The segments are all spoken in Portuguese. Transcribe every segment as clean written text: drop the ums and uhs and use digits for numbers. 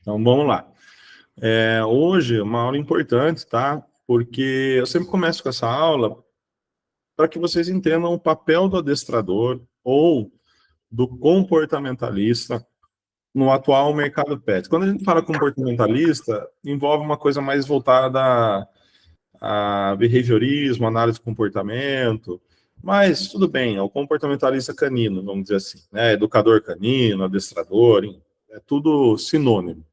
Então, vamos lá. Hoje, uma aula importante, tá? Porque eu sempre começo com essa aula para que vocês entendam o papel do adestrador ou do comportamentalista no atual mercado pet. Quando a gente fala comportamentalista, envolve uma coisa mais voltada a behaviorismo, análise de comportamento, mas tudo bem, é o comportamentalista canino, vamos dizer assim, né? Educador canino, adestrador, é tudo sinônimo.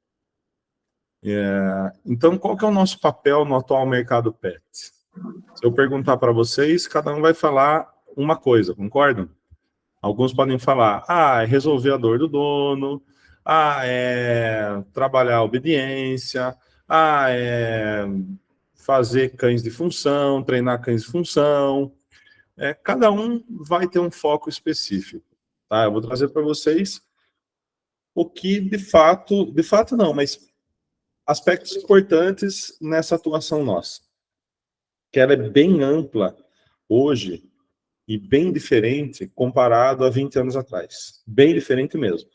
Então, qual que é o nosso papel no atual mercado pet? Se eu perguntar para vocês, cada um vai falar uma coisa, concordam? Alguns podem falar, é resolver a dor do dono, é trabalhar a obediência, é fazer cães de função, treinar cães de função. Cada um vai ter um foco específico. Tá? Eu vou trazer para vocês o que de fato não, mas aspectos importantes nessa atuação nossa. Que ela é bem ampla hoje e bem diferente comparado a 20 anos atrás. Bem diferente mesmo.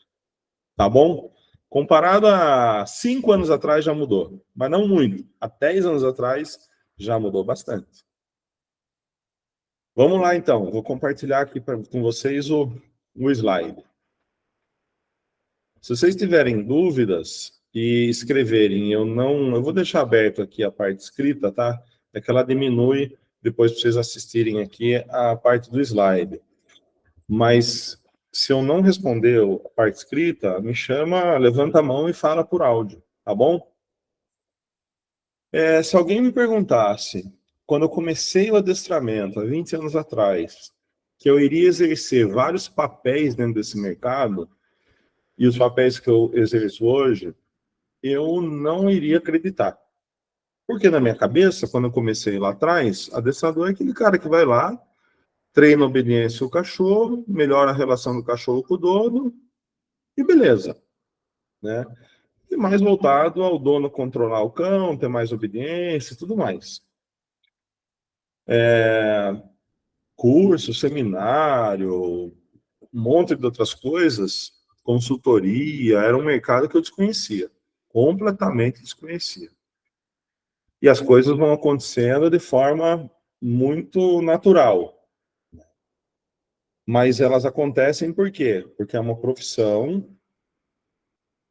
Tá bom? Comparado a 5 anos atrás já mudou, mas não muito. Há 10 anos atrás já mudou bastante. Vamos lá, então. Vou compartilhar aqui com vocês o slide. Se vocês tiverem dúvidas e escreverem, eu vou deixar aberto aqui a parte escrita, tá? É que ela diminui depois para vocês assistirem aqui a parte do slide. Mas se eu não responder a parte escrita, me chama, levanta a mão e fala por áudio, tá bom? Se alguém me perguntasse, quando eu comecei o adestramento, há 20 anos atrás, que eu iria exercer vários papéis dentro desse mercado, e os papéis que eu exerço hoje, eu não iria acreditar. Porque na minha cabeça, quando eu comecei lá atrás, adestrador é aquele cara que vai lá, treina a obediência ao cachorro, melhora a relação do cachorro com o dono, e beleza. Né? E mais voltado ao dono controlar o cão, ter mais obediência e tudo mais. Curso, seminário, um monte de outras coisas, consultoria, era um mercado que eu desconhecia, completamente desconhecia. E as coisas vão acontecendo de forma muito natural. Mas elas acontecem por quê? Porque é uma profissão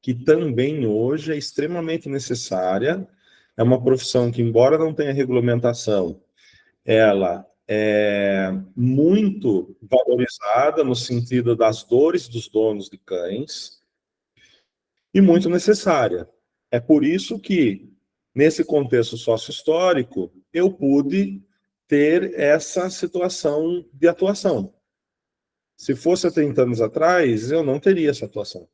que também hoje é extremamente necessária, é uma profissão que, embora não tenha regulamentação, ela é muito valorizada no sentido das dores dos donos de cães e muito necessária. É por isso que, nesse contexto sócio-histórico, eu pude ter essa situação de atuação. Se fosse há 30 anos atrás, eu não teria essa atuação.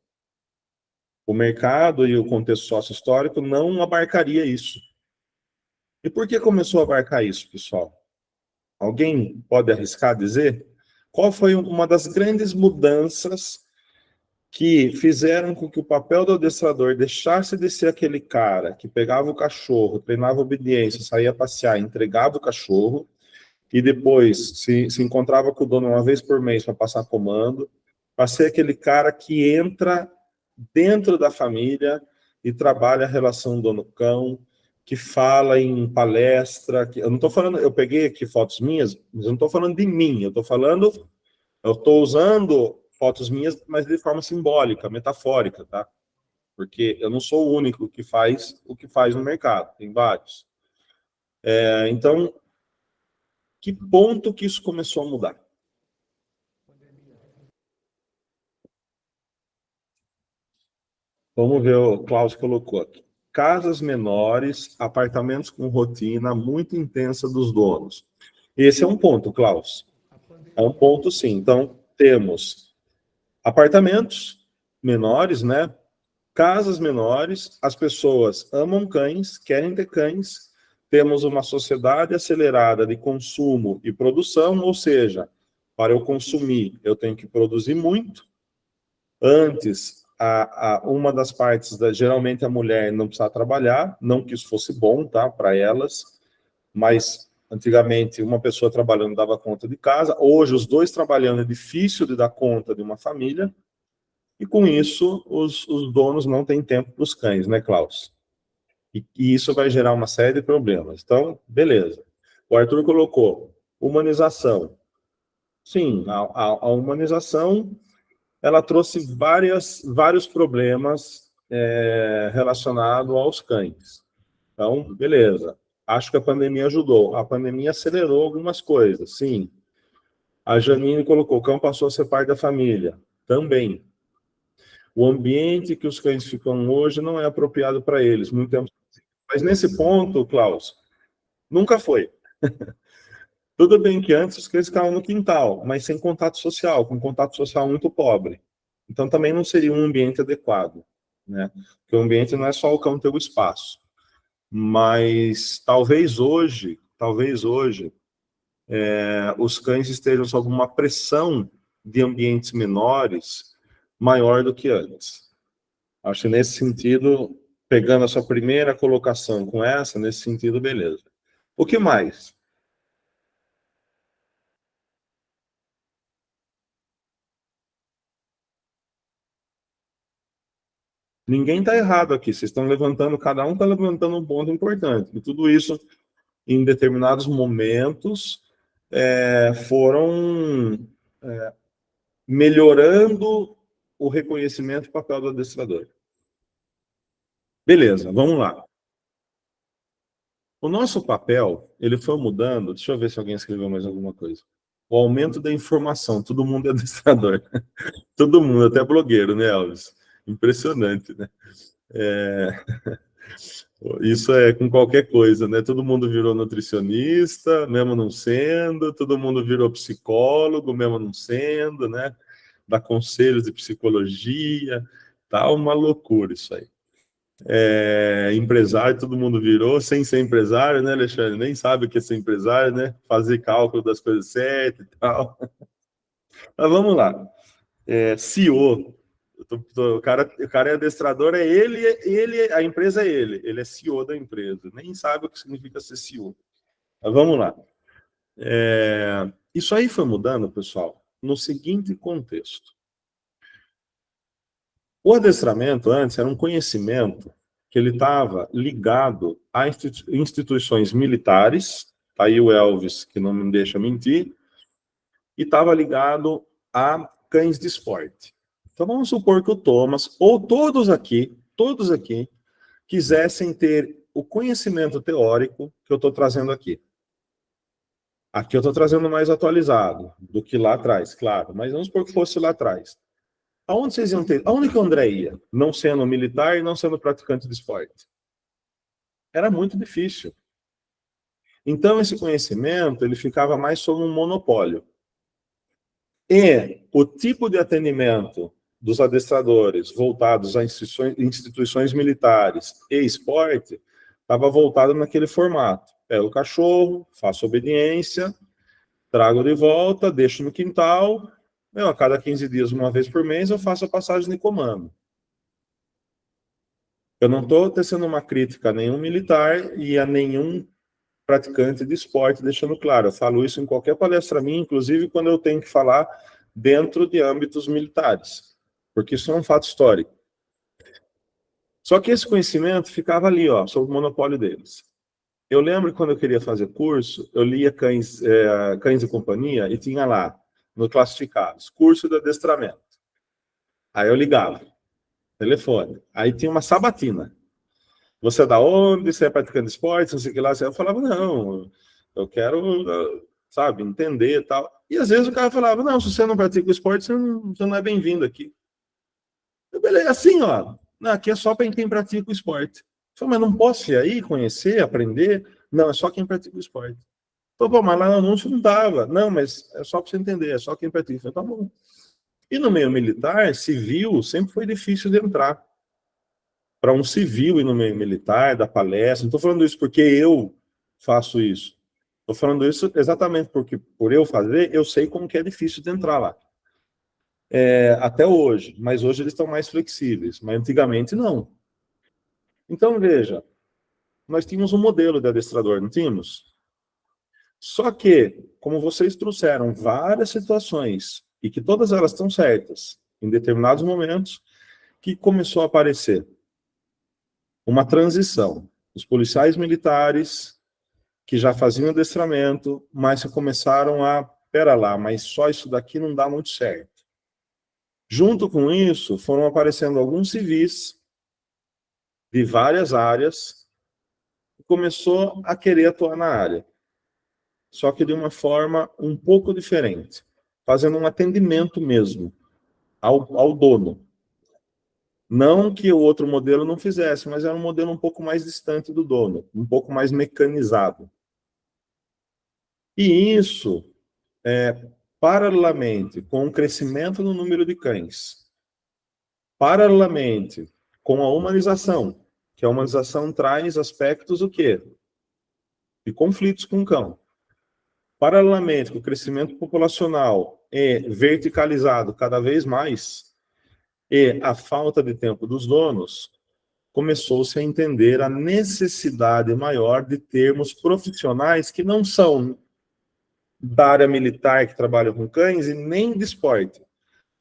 O mercado e o contexto sócio-histórico não abarcaria isso. E por que começou a abarcar isso, pessoal? Alguém pode arriscar dizer? Qual foi uma das grandes mudanças que fizeram com que o papel do adestrador deixasse de ser aquele cara que pegava o cachorro, treinava obediência, saía passear, entregava o cachorro e depois se encontrava com o dono uma vez por mês para passar comando, para ser aquele cara que entra dentro da família e trabalha a relação dono-cão, que fala em palestra, eu não estou falando, eu peguei aqui fotos minhas, mas eu não estou falando de mim, eu estou usando fotos minhas, mas de forma simbólica, metafórica, tá? Porque eu não sou o único que faz o que faz no mercado, tem vários. Então, que ponto que isso começou a mudar? Vamos ver, o Klaus colocou aqui. Casas menores, apartamentos com rotina muito intensa dos donos. Esse é um ponto, Klaus. É um ponto, sim. Então, temos apartamentos menores, né? Casas menores, as pessoas amam cães, querem ter cães, temos uma sociedade acelerada de consumo e produção, ou seja, para eu consumir, eu tenho que produzir muito. Antes, uma das partes, geralmente a mulher não precisava trabalhar, não que isso fosse bom, tá, para elas, mas antigamente uma pessoa trabalhando dava conta de casa, hoje os dois trabalhando é difícil de dar conta de uma família, E com isso, os donos não têm tempo para os cães, né, Klaus? E isso vai gerar uma série de problemas. Então, beleza. O Arthur colocou humanização. Sim, a humanização ela trouxe vários problemas relacionados aos cães. Então, beleza. Acho que a pandemia ajudou. A pandemia acelerou algumas coisas, sim. A Janine colocou, o cão passou a ser parte da família. Também. O ambiente que os cães ficam hoje não é apropriado para eles. Muito tempo. Mas nesse ponto, Klaus, nunca foi. Tudo bem que antes os cães ficavam no quintal, mas sem contato social, com contato social muito pobre. Então também não seria um ambiente adequado, né? Porque o ambiente não é só o cão ter o espaço. Mas talvez hoje, os cães estejam sob uma pressão de ambientes menores maior do que antes. Acho que nesse sentido, pegando a sua primeira colocação com essa, nesse sentido, beleza. O que mais? Ninguém está errado aqui. Vocês estão levantando, cada um está levantando um ponto importante. E tudo isso, em determinados momentos, foram melhorando o reconhecimento e papel do adestrador. Beleza, vamos lá. O nosso papel, ele foi mudando. Deixa eu ver se alguém escreveu mais alguma coisa. O aumento da informação. Todo mundo é adestrador. Todo mundo, até blogueiro, né, Elvis? Impressionante, né? Isso é com qualquer coisa, né? Todo mundo virou nutricionista, mesmo não sendo, todo mundo virou psicólogo, mesmo não sendo, né? Dá conselhos de psicologia, tá uma loucura isso aí. Empresário, todo mundo virou, sem ser empresário, né, Alexandre? Nem sabe o que é ser empresário, né? Fazer cálculo das coisas certas e tal. Mas vamos lá. CEO. O cara é adestrador, é ele, a empresa é ele é CEO da empresa, nem sabe o que significa ser CEO. Mas vamos lá. Isso aí foi mudando, pessoal, no seguinte contexto. O adestramento antes era um conhecimento que ele estava ligado a instituições militares, tá aí o Elvis, que não me deixa mentir, e estava ligado a cães de esporte. Então vamos supor que o Thomas, ou todos aqui, quisessem ter o conhecimento teórico que eu estou trazendo aqui. Aqui eu estou trazendo mais atualizado do que lá atrás, claro, mas vamos supor que fosse lá atrás. Aonde vocês iam ter? Aonde que o André ia? Não sendo militar e não sendo praticante de esporte. Era muito difícil. Então esse conhecimento ele ficava mais sob um monopólio. E o tipo de atendimento dos adestradores voltados a instituições militares e esporte estava voltado naquele formato. Pego o cachorro, faço obediência, trago de volta, deixo no quintal. A cada 15 dias, uma vez por mês, eu faço a passagem de comando. Eu não estou tecendo uma crítica a nenhum militar e a nenhum praticante de esporte, deixando claro. Eu falo isso em qualquer palestra minha, inclusive quando eu tenho que falar dentro de âmbitos militares, porque isso é um fato histórico. Só que esse conhecimento ficava ali, ó, sob o monopólio deles. Eu lembro que quando eu queria fazer curso, eu lia Cães e Companhia e tinha lá, no Classificados, curso de adestramento. Aí eu ligava, telefone. Aí tinha uma sabatina. Você é da onde? Você é praticante de esporte? Não sei o que lá. Eu falava, não, eu quero, sabe, entender e tal. E às vezes o cara falava, não, se você não pratica o esporte, você não é bem-vindo aqui. Eu, beleza, assim, ó, aqui é só para quem pratica o esporte. Eu falei, mas não posso ir aí, conhecer, aprender? Não, é só quem pratica o esporte. Eu falei, pô, mas lá no anúncio não dava. Não, mas é só para você entender, é só quem pratica. Eu falei, tá bom. E no meio militar, civil, sempre foi difícil de entrar. Para um civil ir no meio militar, dar palestra. Não estou falando isso porque eu faço isso. Estou falando isso exatamente porque, por eu fazer, eu sei como que é difícil de entrar lá. Até hoje. Mas hoje eles estão mais flexíveis. Mas antigamente, não. Então, veja. Nós tínhamos um modelo de adestrador, não tínhamos? Só que, como vocês trouxeram várias situações, e que todas elas estão certas, em determinados momentos, que começou a aparecer uma transição. Os policiais militares, que já faziam adestramento, mas começaram a, pera lá, mas só isso daqui não dá muito certo. Junto com isso, foram aparecendo alguns civis de várias áreas, que começou a querer atuar na área, só que de uma forma um pouco diferente, fazendo um atendimento mesmo ao dono. Não que o outro modelo não fizesse, mas era um modelo um pouco mais distante do dono, um pouco mais mecanizado. E isso, paralelamente com o crescimento no número de cães, paralelamente com a humanização, que a humanização traz aspectos o quê? De conflitos com o cão. Paralelamente com o crescimento populacional e verticalizado cada vez mais, e a falta de tempo dos donos, começou-se a entender a necessidade maior de termos profissionais que não são da área militar, que trabalham com cães, e nem de esporte,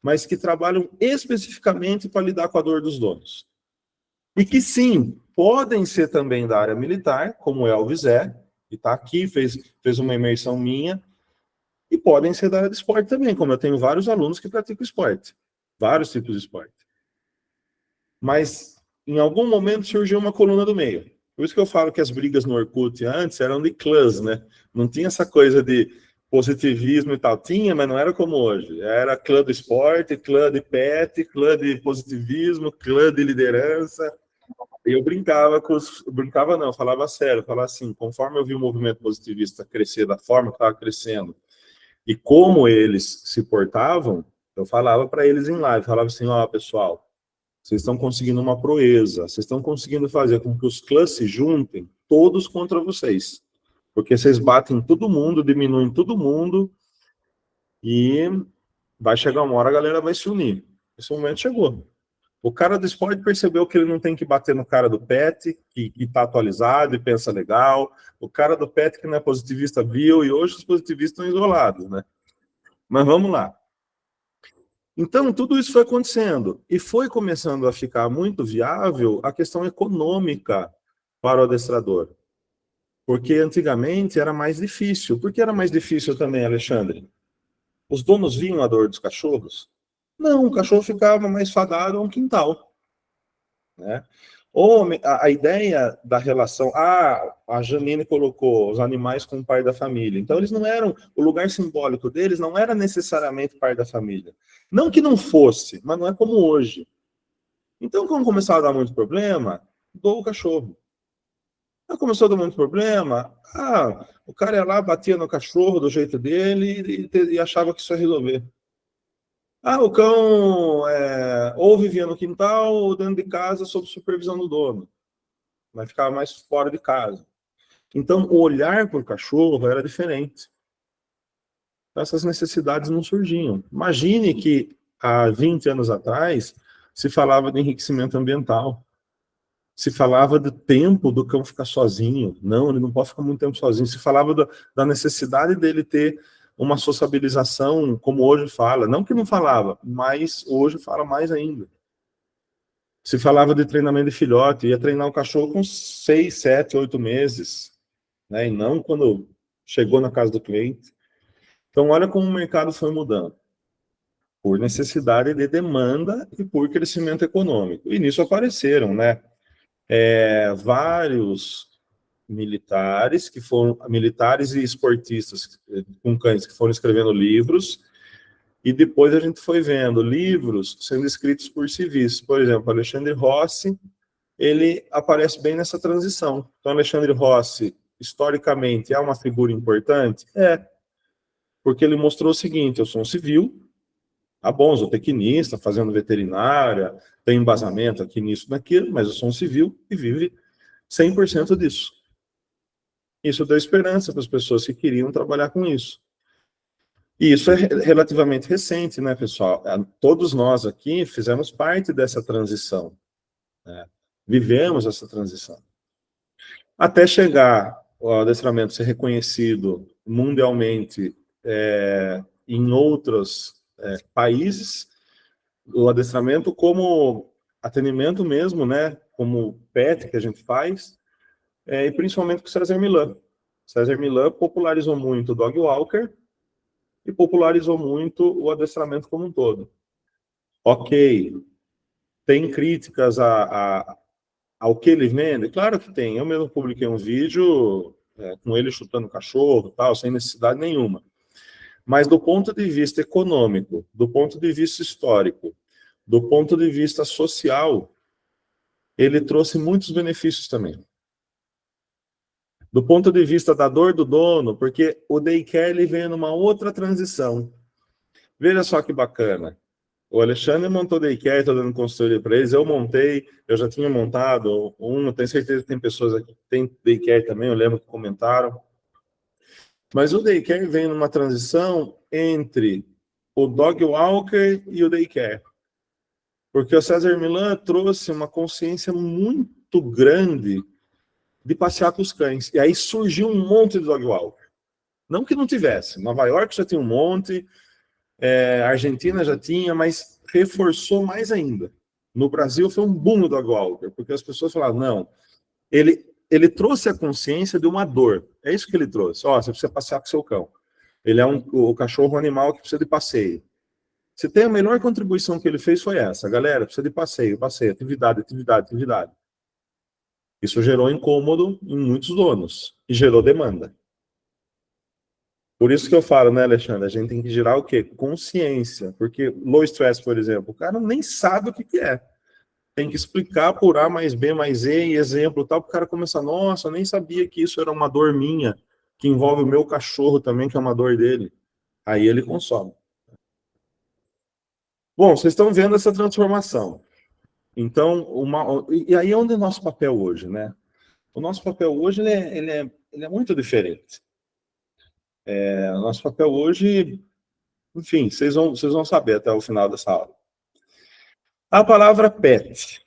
mas que trabalham especificamente para lidar com a dor dos donos. E que sim, podem ser também da área militar, como o Elvis que está aqui, fez uma imersão minha, e podem ser da área de esporte também, como eu tenho vários alunos que praticam esporte, vários tipos de esporte. Mas, em algum momento, surgiu uma coluna do meio. Por isso que eu falo que as brigas no Orkut antes eram de clãs, né? Não tinha essa coisa de positivismo e tal. Tinha, mas não era como hoje. Era clã do esporte, clã de pet, clã de positivismo, clã de liderança. E eu brincava com os... Brincava não, eu falava sério. Eu falava assim, conforme eu vi o movimento positivista crescer da forma que estava crescendo e como eles se portavam, eu falava para eles em live. Falava assim, ó, pessoal, vocês estão conseguindo uma proeza, vocês estão conseguindo fazer com que os clãs se juntem todos contra vocês. Porque vocês batem todo mundo, diminuem todo mundo, e vai chegar uma hora a galera vai se unir. Esse momento chegou. O cara do esporte percebeu que ele não tem que bater no cara do pet, que está atualizado e pensa legal. O cara do pet que não é positivista viu, e hoje os positivistas estão isolados, né? Mas vamos lá. Então, tudo isso foi acontecendo e foi começando a ficar muito viável a questão econômica para o adestrador. Porque antigamente era mais difícil. Por que era mais difícil também, Alexandre? Os donos viam a dor dos cachorros? Não, o cachorro ficava mais fadado a um quintal, né? Ou a ideia da relação, a Janine colocou os animais como pai da família. Então eles não eram, o lugar simbólico deles não era necessariamente pai da família. Não que não fosse, mas não é como hoje. Então, quando começava a dar muito problema, dou o cachorro. Aí começou a dar muito problema, o cara ia lá, batia no cachorro do jeito dele e achava que isso ia resolver. O cão ou vivia no quintal ou dentro de casa sob supervisão do dono, mas ficava mais fora de casa. Então, o olhar para o cachorro era diferente. Essas necessidades não surgiam. Imagine que há 20 anos atrás se falava de enriquecimento ambiental. Se falava do tempo do cão ficar sozinho. Não, ele não pode ficar muito tempo sozinho. Se falava da necessidade dele ter uma sociabilização, como hoje fala. Não que não falava, mas hoje fala mais ainda. Se falava de treinamento de filhote, ia treinar o cachorro com 6, 7, 8 meses, né? E não quando chegou na casa do cliente. Então, olha como o mercado foi mudando. Por necessidade de demanda e por crescimento econômico. E nisso apareceram, né? Vários militares militares e esportistas com cães que foram escrevendo livros, e depois a gente foi vendo livros sendo escritos por civis. Por exemplo, Alexandre Rossi, ele aparece bem nessa transição. Então, Alexandre Rossi, historicamente, é uma figura importante? Porque ele mostrou o seguinte: eu sou um civil, bom, sou tecnista, fazendo veterinária, tem embasamento aqui nisso, naquilo, mas eu sou um civil e vive 100% disso. Isso deu esperança para as pessoas que queriam trabalhar com isso. E isso é relativamente recente, né, pessoal? Todos nós aqui fizemos parte dessa transição, né? Vivemos essa transição. Até chegar o adestramento ser reconhecido mundialmente em outros países, o adestramento como atendimento mesmo, né? Como pet que a gente faz, e principalmente com o César Millan. César Millan popularizou muito o dog walker e popularizou muito o adestramento como um todo. Ok, tem críticas ao que ele vende? Claro que tem. Eu mesmo publiquei um vídeo com ele chutando cachorro, tal, sem necessidade nenhuma. Mas do ponto de vista econômico, do ponto de vista histórico, do ponto de vista social, ele trouxe muitos benefícios também. Do ponto de vista da dor do dono, porque o daycare ele veio numa outra transição. Veja só que bacana. O Alexandre montou daycare, estou dando consultoria para eles. Eu montei, eu já tinha montado um, tenho certeza que tem pessoas aqui que têm daycare também, eu lembro que comentaram. Mas o daycare vem numa transição entre o dog walker e o daycare. Porque o César Millan trouxe uma consciência muito grande de passear com os cães. E aí surgiu um monte de dog walker. Não que não tivesse. Nova York já tinha um monte, Argentina já tinha, mas reforçou mais ainda. No Brasil foi um boom do dog walker, porque as pessoas falaram, não, ele trouxe a consciência de uma dor. É isso que ele trouxe. Ó, você precisa passear com seu cão. Ele é o cachorro animal que precisa de passeio. Se tem a melhor contribuição que ele fez foi essa, galera, precisa de passeio, passeio, atividade, atividade, atividade. Isso gerou incômodo em muitos donos e gerou demanda. Por isso que eu falo, né, Alexandre, a gente tem que gerar o quê? Consciência, porque low stress, por exemplo, o cara nem sabe o que é. Tem que explicar por A mais B mais E e exemplo tal, para o cara começar, nossa, eu nem sabia que isso era uma dor minha, que envolve o meu cachorro também, que é uma dor dele. Aí ele consome. Bom, vocês estão vendo essa transformação. Então, e aí onde é o nosso papel hoje, né? O nosso papel hoje ele é muito diferente. O nosso papel hoje, enfim, vocês vão saber até o final dessa aula. A palavra pet,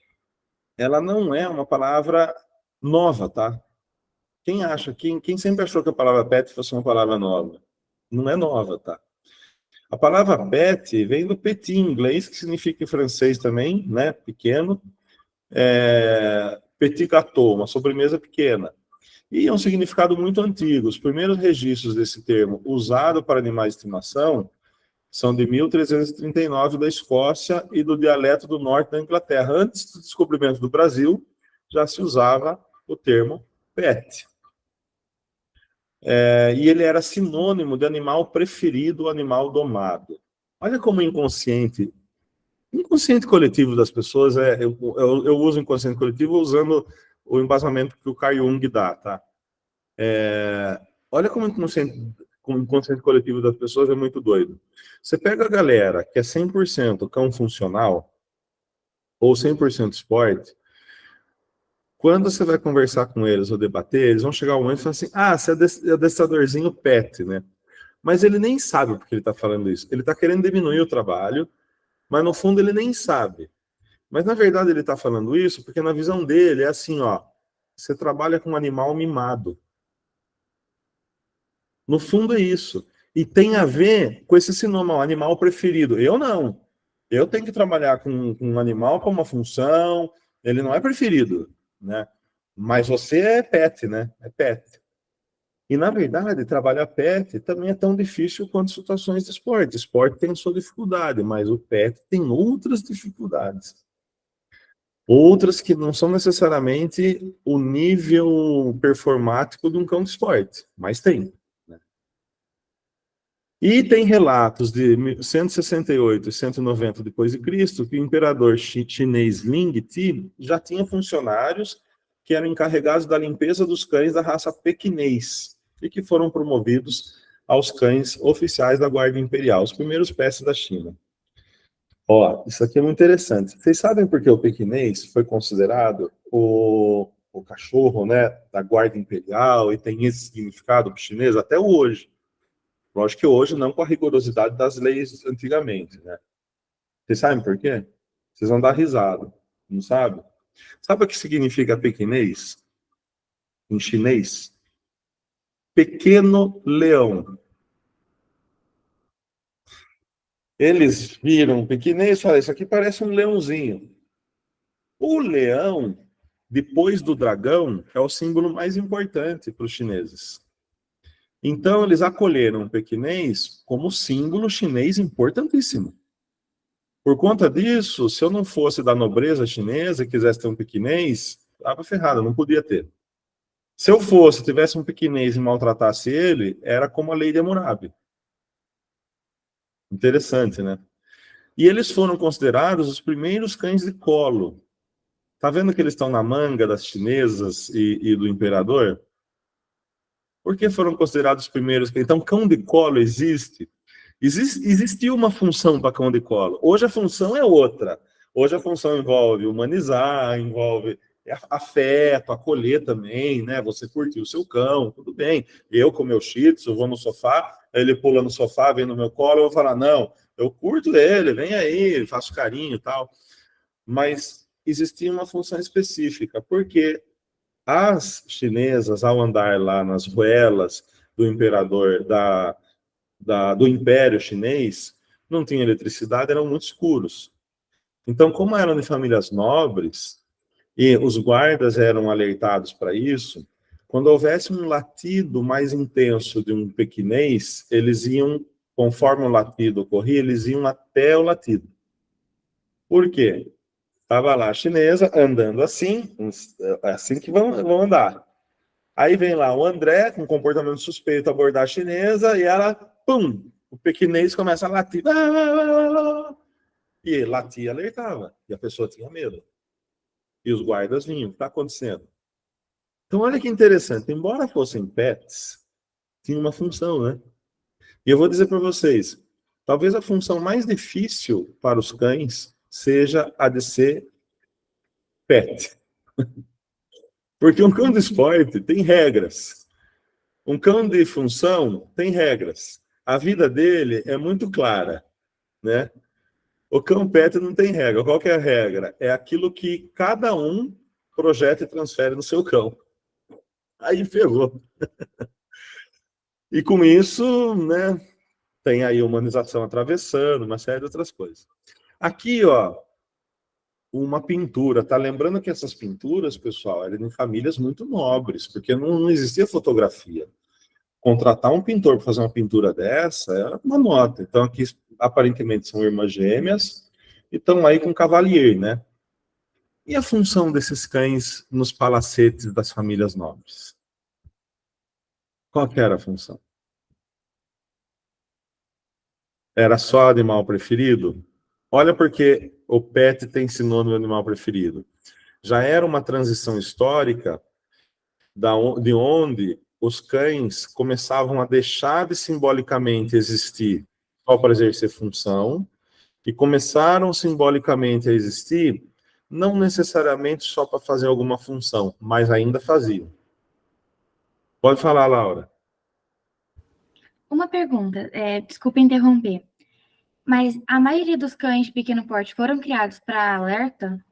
ela não é uma palavra nova, tá? Quem sempre achou que a palavra pet fosse uma palavra nova? Não é nova, tá? A palavra pet vem do petit em inglês, que significa em francês também, né? Pequeno. Petit gâteau, uma sobremesa pequena. E é um significado muito antigo. Os primeiros registros desse termo usado para animais de estimação são de 1339 da Escócia e do dialeto do norte da Inglaterra. Antes do descobrimento do Brasil, já se usava o termo pet. E ele era sinônimo de animal preferido, animal domado. Olha como inconsciente coletivo das pessoas, eu uso inconsciente coletivo usando o embasamento que o Carl Jung dá, tá? Olha como o inconsciente coletivo das pessoas é muito doido. Você pega a galera que é 100% cão funcional ou 100% esporte, quando você vai conversar com eles ou debater, eles vão chegar um momento e falar assim, você é adestradorzinho pet, né? Mas ele nem sabe porque ele está falando isso. Ele está querendo diminuir o trabalho, mas no fundo ele nem sabe. Mas na verdade ele está falando isso porque na visão dele é assim, ó, você trabalha com um animal mimado. No fundo é isso. E tem a ver com esse sinônimo, animal preferido. Eu não. Eu tenho que trabalhar com um animal para uma função, ele não é preferido, né? Mas você é pet, né? É pet. E, na verdade, trabalhar pet também é tão difícil quanto situações de esporte. Esporte tem sua dificuldade, mas o pet tem outras dificuldades. Outras que não são necessariamente o nível performático de um cão de esporte, mas tem. E tem relatos de 168 e 190 depois de Cristo que o imperador chinês Ling Ti já tinha funcionários que eram encarregados da limpeza dos cães da raça pequinês e que foram promovidos aos cães oficiais da Guarda Imperial, os primeiros pets da China. Ó, isso aqui é muito interessante. Vocês sabem por que o pequinês foi considerado o cachorro, né, da Guarda Imperial e tem esse significado chinês até hoje? Lógico que hoje não com a rigorosidade das leis antigamente, né? Vocês sabem por quê? Vocês vão dar risada, não sabe? Sabe o que significa pequinês em chinês? Pequeno leão. Eles viram um pequinês e falaram, isso aqui parece um leãozinho. O leão, depois do dragão, é o símbolo mais importante para os chineses. Então, eles acolheram o pequinês como símbolo chinês importantíssimo. Por conta disso, se eu não fosse da nobreza chinesa e quisesse ter um pequinês, estava ferrado, não podia ter. Se eu fosse, tivesse um pequinês e maltratasse ele, era como a lei de Hammurabi. Interessante, né? E eles foram considerados os primeiros cães de colo. Tá vendo que eles estão na manga das chinesas e do imperador? Por que foram considerados os primeiros? Então, cão de colo existe. Existiu uma função para cão de colo. Hoje a função é outra. Hoje a função envolve humanizar, envolve afeto, acolher também, né? Você curtir o seu cão, tudo bem. Eu, com meu shih tzu, vou no sofá, ele pula no sofá, vem no meu colo, eu vou falar, não, eu curto ele, vem aí, faço carinho e tal. Mas existia uma função específica, porque as chinesas, ao andar lá nas ruelas do imperador, do Império Chinês, não tinha eletricidade, eram muito escuros. Então, como eram de famílias nobres, e os guardas eram alertados para isso, quando houvesse um latido mais intenso de um pequinês, eles iam, conforme o latido ocorria, eles iam até o latido. Por quê? Estava lá a chinesa andando assim, assim que vão andar. Aí vem lá o André, com comportamento suspeito, abordar a chinesa, e ela, pum, o pequinês começa a latir. E ele latia e alertava. E a pessoa tinha medo. E os guardas vinham. O que está acontecendo? Então, olha que interessante. Embora fossem pets, tinha uma função, né? E eu vou dizer para vocês, talvez a função mais difícil para os cães seja a de ser pet. Porque um cão de esporte tem regras. Um cão de função tem regras. A vida dele é muito clara, né? O cão pet não tem regra. Qual que é a regra? É aquilo que cada um projeta e transfere no seu cão. Aí ferrou. E com isso, né, tem aí humanização atravessando, uma série de outras coisas. Aqui, ó, uma pintura. Tá lembrando que essas pinturas, pessoal, eram em famílias muito nobres, porque não existia fotografia. Contratar um pintor para fazer uma pintura dessa era uma nota. Então, aqui, aparentemente, são irmãs gêmeas e estão aí com cavalier, né? E a função desses cães nos palacetes das famílias nobres? Qual que era a função? Era só animal preferido? Olha porque o pet tem sinônimo de animal preferido. Já era uma transição histórica de onde os cães começavam a deixar de simbolicamente existir só para exercer função e começaram simbolicamente a existir não necessariamente só para fazer alguma função, mas ainda faziam. Pode falar, Laura. Uma pergunta, desculpa interromper, mas a maioria dos cães de pequeno porte foram criados para alerta?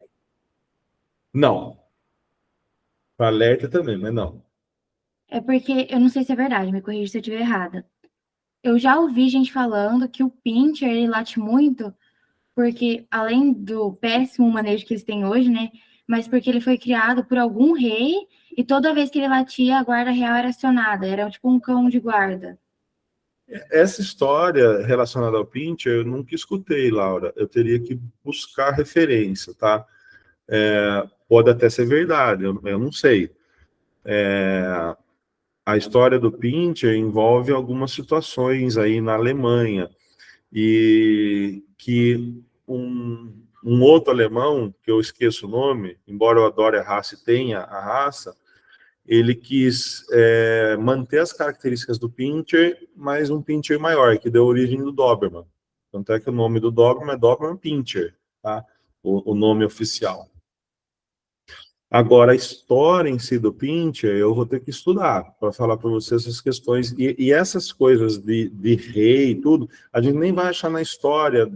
Não. Para alerta também, mas não. É porque, eu não sei se é verdade, me corrija se eu estiver errada. Eu já ouvi gente falando que o Pinscher, ele late muito, porque além do péssimo manejo que eles têm hoje, né, mas porque ele foi criado por algum rei e toda vez que ele latia, a guarda real era acionada, era tipo um cão de guarda. Essa história relacionada ao Pinter, eu nunca escutei, Laura. Eu teria que buscar referência, tá? Pode até ser verdade, eu não sei. A história do Pinter envolve algumas situações aí na Alemanha, e que um outro alemão, que eu esqueço o nome, embora eu adore a raça e tenha a raça, ele quis manter as características do Pinscher, mas um Pinscher maior, que deu origem do Doberman. Tanto é que o nome do Doberman é Doberman Pinscher, tá? O nome oficial. Agora, a história em si do Pinscher, eu vou ter que estudar para falar para você essas questões. E essas coisas de rei e tudo, a gente nem vai achar na história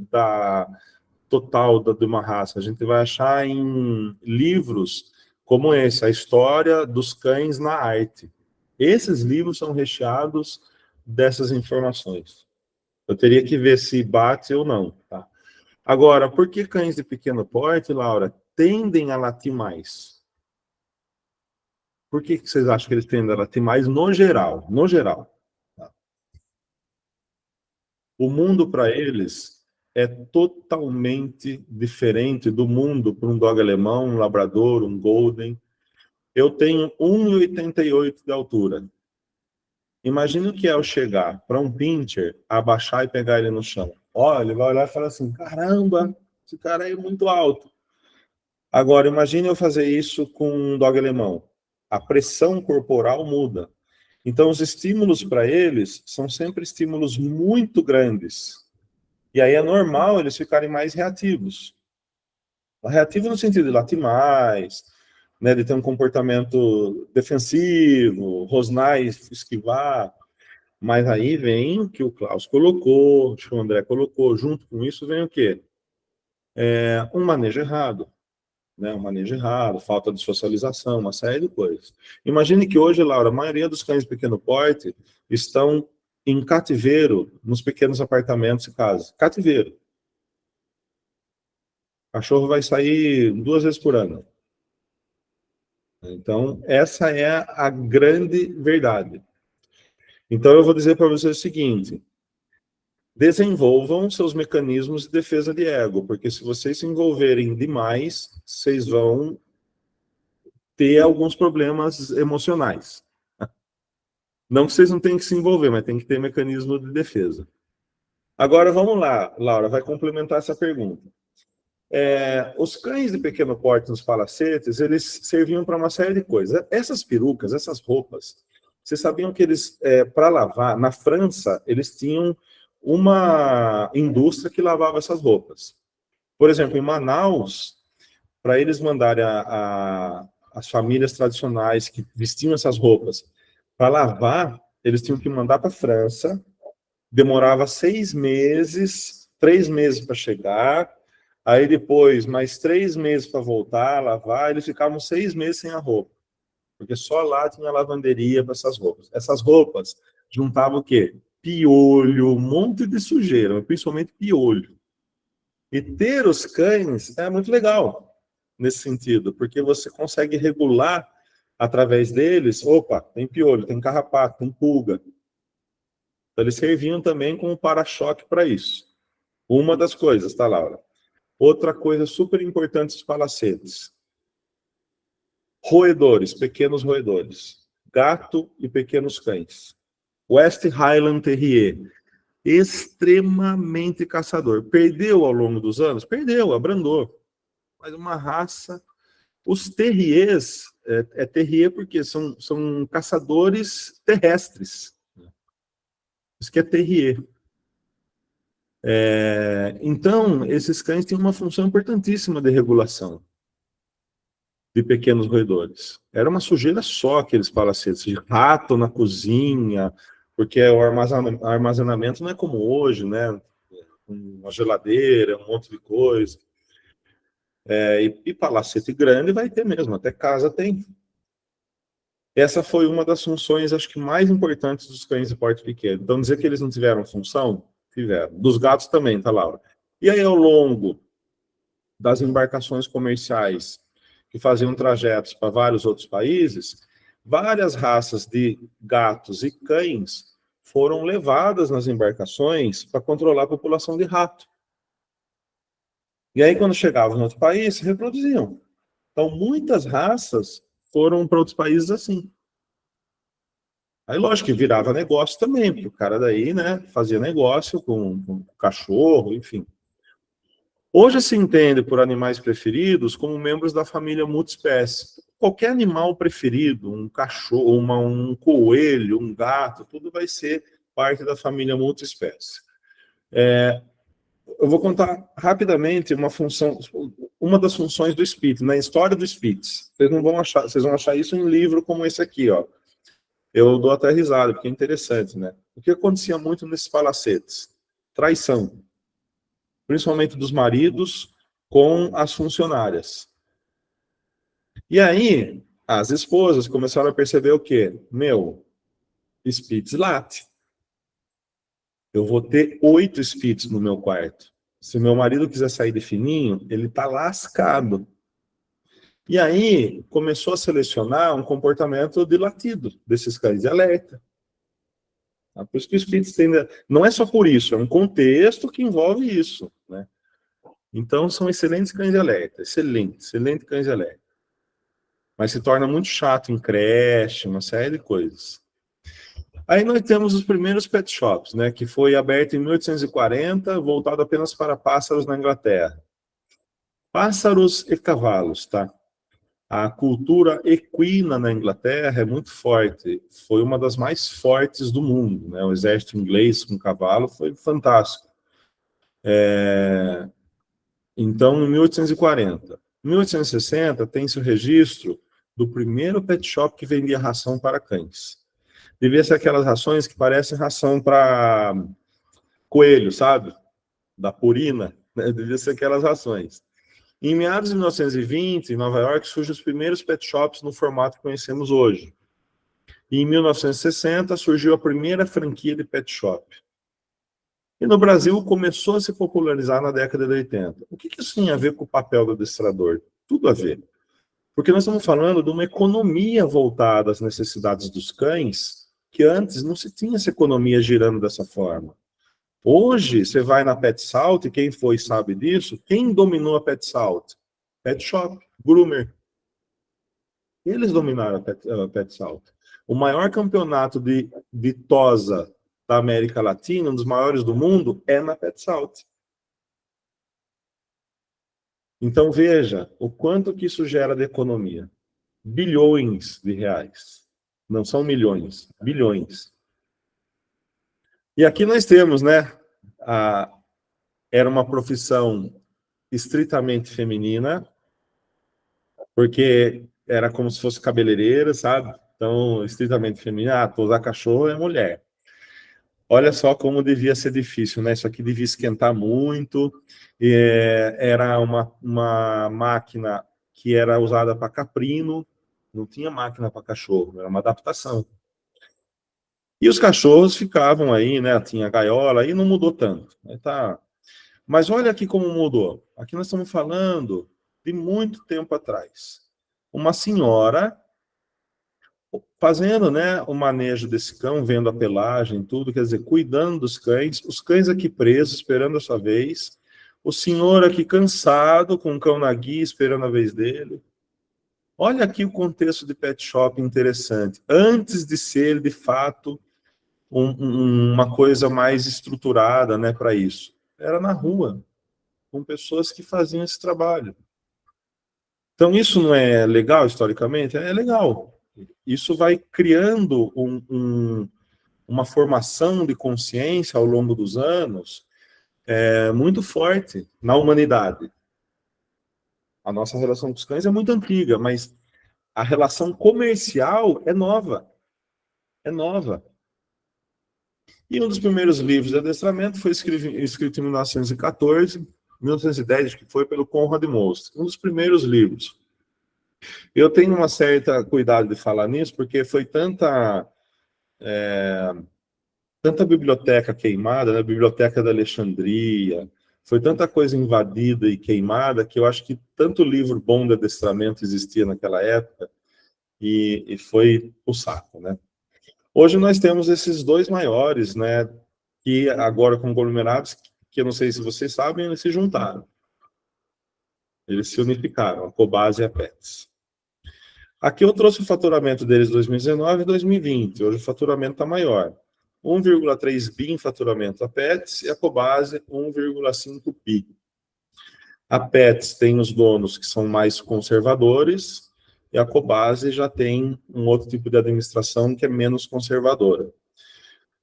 total de uma raça. A gente vai achar em livros como esse, A História dos Cães na Arte. Esses livros são recheados dessas informações. Eu teria que ver se bate ou não, tá? Agora, por que cães de pequeno porte, Laura, tendem a latir mais? Por que vocês acham que eles tendem a latir mais no geral? No geral. Tá? O mundo para eles é totalmente diferente do mundo para um dog alemão, um labrador, um golden. Eu tenho 1,88 de altura. Imagina o que é eu chegar para um pincher, abaixar e pegar ele no chão. Olha, ele vai olhar e falar assim, caramba, esse cara é muito alto. Agora, imagine eu fazer isso com um dog alemão. A pressão corporal muda. Então, os estímulos para eles são sempre estímulos muito grandes. E aí é normal eles ficarem mais reativos. Reativo no sentido de latir mais, né, de ter um comportamento defensivo, rosnar e esquivar. Mas aí vem o que o Klaus colocou, o que o André colocou, junto com isso vem o quê? Um manejo errado. Né, um manejo errado, falta de socialização, uma série de coisas. Imagine que hoje, Laura, a maioria dos cães de pequeno porte estão em cativeiro nos pequenos apartamentos e casas. Cativeiro. O cachorro vai sair 2 vezes por ano. Então, essa é a grande verdade. Então, eu vou dizer para vocês o seguinte: desenvolvam seus mecanismos de defesa de ego, porque se vocês se envolverem demais, vocês vão ter alguns problemas emocionais. Não que vocês não tenham que se envolver, mas tem que ter mecanismo de defesa. Agora, vamos lá, Laura, vai complementar essa pergunta. Os cães de pequeno porte nos palacetes, eles serviam para uma série de coisas. Essas perucas, essas roupas, vocês sabiam que eles, para lavar, na França, eles tinham uma indústria que lavava essas roupas. Por exemplo, em Manaus, para eles mandarem as famílias tradicionais que vestiam essas roupas para lavar, eles tinham que mandar para a França, demorava 6 meses, 3 meses para chegar, aí depois mais 3 meses para voltar, lavar, eles ficavam 6 meses sem a roupa, porque só lá tinha lavanderia para essas roupas. Essas roupas juntavam o quê? Piolho, um monte de sujeira, principalmente piolho. E ter os cães é muito legal nesse sentido, porque você consegue regular através deles, opa, tem piolho, tem carrapato, tem pulga. Então, eles serviam também como para-choque para isso. Uma das coisas, tá, Laura? Outra coisa super importante dos palacetes. Roedores, pequenos roedores. Gato e pequenos cães. West Highland Terrier. Extremamente caçador. Perdeu ao longo dos anos? Perdeu, abrandou. Mas uma raça. Os terriers, terrier porque são caçadores terrestres. Isso que é terrier. Então, esses cães têm uma função importantíssima de regulação de pequenos roedores. Era uma sujeira só aqueles palacetes, de rato na cozinha, porque o armazenamento não é como hoje, né? Uma geladeira, um monte de coisa. E palacete grande vai ter mesmo, até casa tem. Essa foi uma das funções, acho que mais importantes dos cães de porte pequeno. Então, dizer que eles não tiveram função, tiveram. Dos gatos também, tá, Laura? E aí, ao longo das embarcações comerciais que faziam trajetos para vários outros países, várias raças de gatos e cães foram levadas nas embarcações para controlar a população de rato. E aí, quando chegavam no outro país, se reproduziam. Então, muitas raças foram para outros países assim. Aí, lógico que virava negócio também, porque o cara daí, né, fazia negócio com cachorro, enfim. Hoje se entende por animais preferidos como membros da família multiespécie. Qualquer animal preferido, um cachorro, um coelho, um gato, tudo vai ser parte da família multiespécie. Eu vou contar rapidamente uma das funções do Spitz, na história do Spitz. Vocês vão achar isso em um livro como esse aqui, ó. Eu dou até risada, porque é interessante, né? O que acontecia muito nesses palacetes? Traição. Principalmente dos maridos com as funcionárias. E aí, as esposas começaram a perceber o quê? Spitz late. Eu vou ter 8 Spitz no meu quarto. Se meu marido quiser sair de fininho, ele tá lascado. E aí começou a selecionar um comportamento de latido desses cães de alerta. Por isso que o Spitz tem... Não é só por isso, é um contexto que envolve isso, né? Então são excelentes cães de alerta, excelente cães de alerta. Mas se torna muito chato em creche, uma série de coisas. Aí nós temos os primeiros pet shops, né, que foi aberto em 1840, voltado apenas para pássaros na Inglaterra. Pássaros e cavalos, tá? A cultura equina na Inglaterra é muito forte, foi uma das mais fortes do mundo, né? O exército inglês com cavalo foi fantástico. Então, em 1840. Em 1860, tem-se o registro do primeiro pet shop que vendia ração para cães. Devia ser aquelas rações que parecem ração para coelho, sabe? Da Purina, né? Devia ser aquelas rações. Em meados de 1920, em Nova York, surgem os primeiros pet shops no formato que conhecemos hoje. E em 1960, surgiu a primeira franquia de pet shop. E no Brasil, começou a se popularizar na década de 80. O que isso tem a ver com o papel do adestrador? Tudo a ver. Porque nós estamos falando de uma economia voltada às necessidades dos cães, que antes não se tinha essa economia girando dessa forma. Hoje, você vai na Pet Salt, e quem foi sabe disso, quem dominou a Pet Salt? Pet Shop, Groomer. Eles dominaram a Pet Salt. O maior campeonato de tosa da América Latina, um dos maiores do mundo, é na Pet Salt. Então, veja o quanto que isso gera de economia. Bilhões de reais. Não são milhões, bilhões. E aqui nós temos, né? Era uma profissão estritamente feminina, porque era como se fosse cabeleireira, sabe? Então, estritamente feminina, tosar cachorro é mulher. Olha só como devia ser difícil, né? Isso aqui devia esquentar muito. Era uma máquina que era usada para caprino, não tinha máquina para cachorro, era uma adaptação. E os cachorros ficavam aí, né? Tinha gaiola, aí não mudou tanto. Tá. Mas olha aqui como mudou. Aqui nós estamos falando de muito tempo atrás. Uma senhora fazendo, né, o manejo desse cão, vendo a pelagem, tudo, quer dizer, cuidando dos cães, os cães aqui presos, esperando a sua vez, o senhor aqui cansado, com o cão na guia, esperando a vez dele. Olha aqui o contexto de pet shop interessante. Antes de ser, de fato, uma coisa mais estruturada, né, para isso. Era na rua, com pessoas que faziam esse trabalho. Então, isso não é legal, historicamente? É legal. Isso vai criando uma formação de consciência ao longo dos anos muito forte na humanidade. A nossa relação com os cães é muito antiga, mas a relação comercial é nova. É nova. E um dos primeiros livros de adestramento foi escrito em 1914, 1910, que foi pelo Conrad Most. Um dos primeiros livros. Eu tenho uma certa cuidado de falar nisso, porque foi tanta biblioteca queimada, né? Biblioteca da Alexandria, foi tanta coisa invadida e queimada, que eu acho que tanto livro bom de adestramento existia naquela época, e foi o saco, né? Hoje nós temos esses dois maiores, né? Que agora conglomerados, que eu não sei se vocês sabem, eles se juntaram. Eles se unificaram, a Cobasi e a Pets. Aqui eu trouxe o faturamento deles 2019 e 2020. Hoje o faturamento está maior. 1,3 bi em faturamento a Pets e a Cobasi 1,5 bi. A Pets tem os donos que são mais conservadores e a Cobasi já tem um outro tipo de administração que é menos conservadora.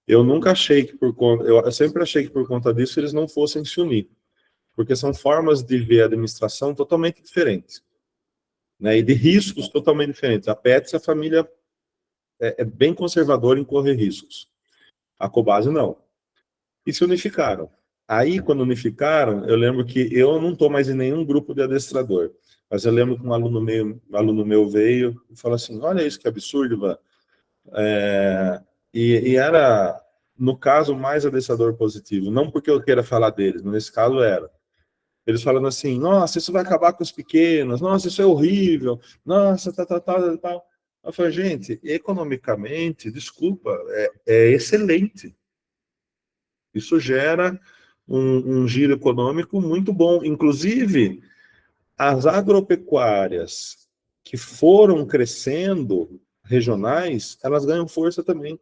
Eu nunca achei que eu sempre achei que por conta disso eles não fossem se unir, porque são formas de ver a administração totalmente diferentes, né? E de riscos totalmente diferentes. A Pets, a família é bem conservadora em correr riscos. A Cobasi não. E se unificaram. Aí, quando unificaram, eu lembro que eu não estou mais em nenhum grupo de adestrador, mas eu lembro que um aluno meu veio e falou assim, olha isso que absurdo, Ivan. E era no caso, mais adestrador positivo. Não porque eu queira falar deles, mas nesse caso era. Eles falando assim, nossa, isso vai acabar com os pequenos, nossa, isso é horrível, nossa, tal. Eu falei, gente, economicamente, desculpa, é excelente. Isso gera um giro econômico muito bom. Inclusive, as agropecuárias que foram crescendo, regionais, elas ganham força também.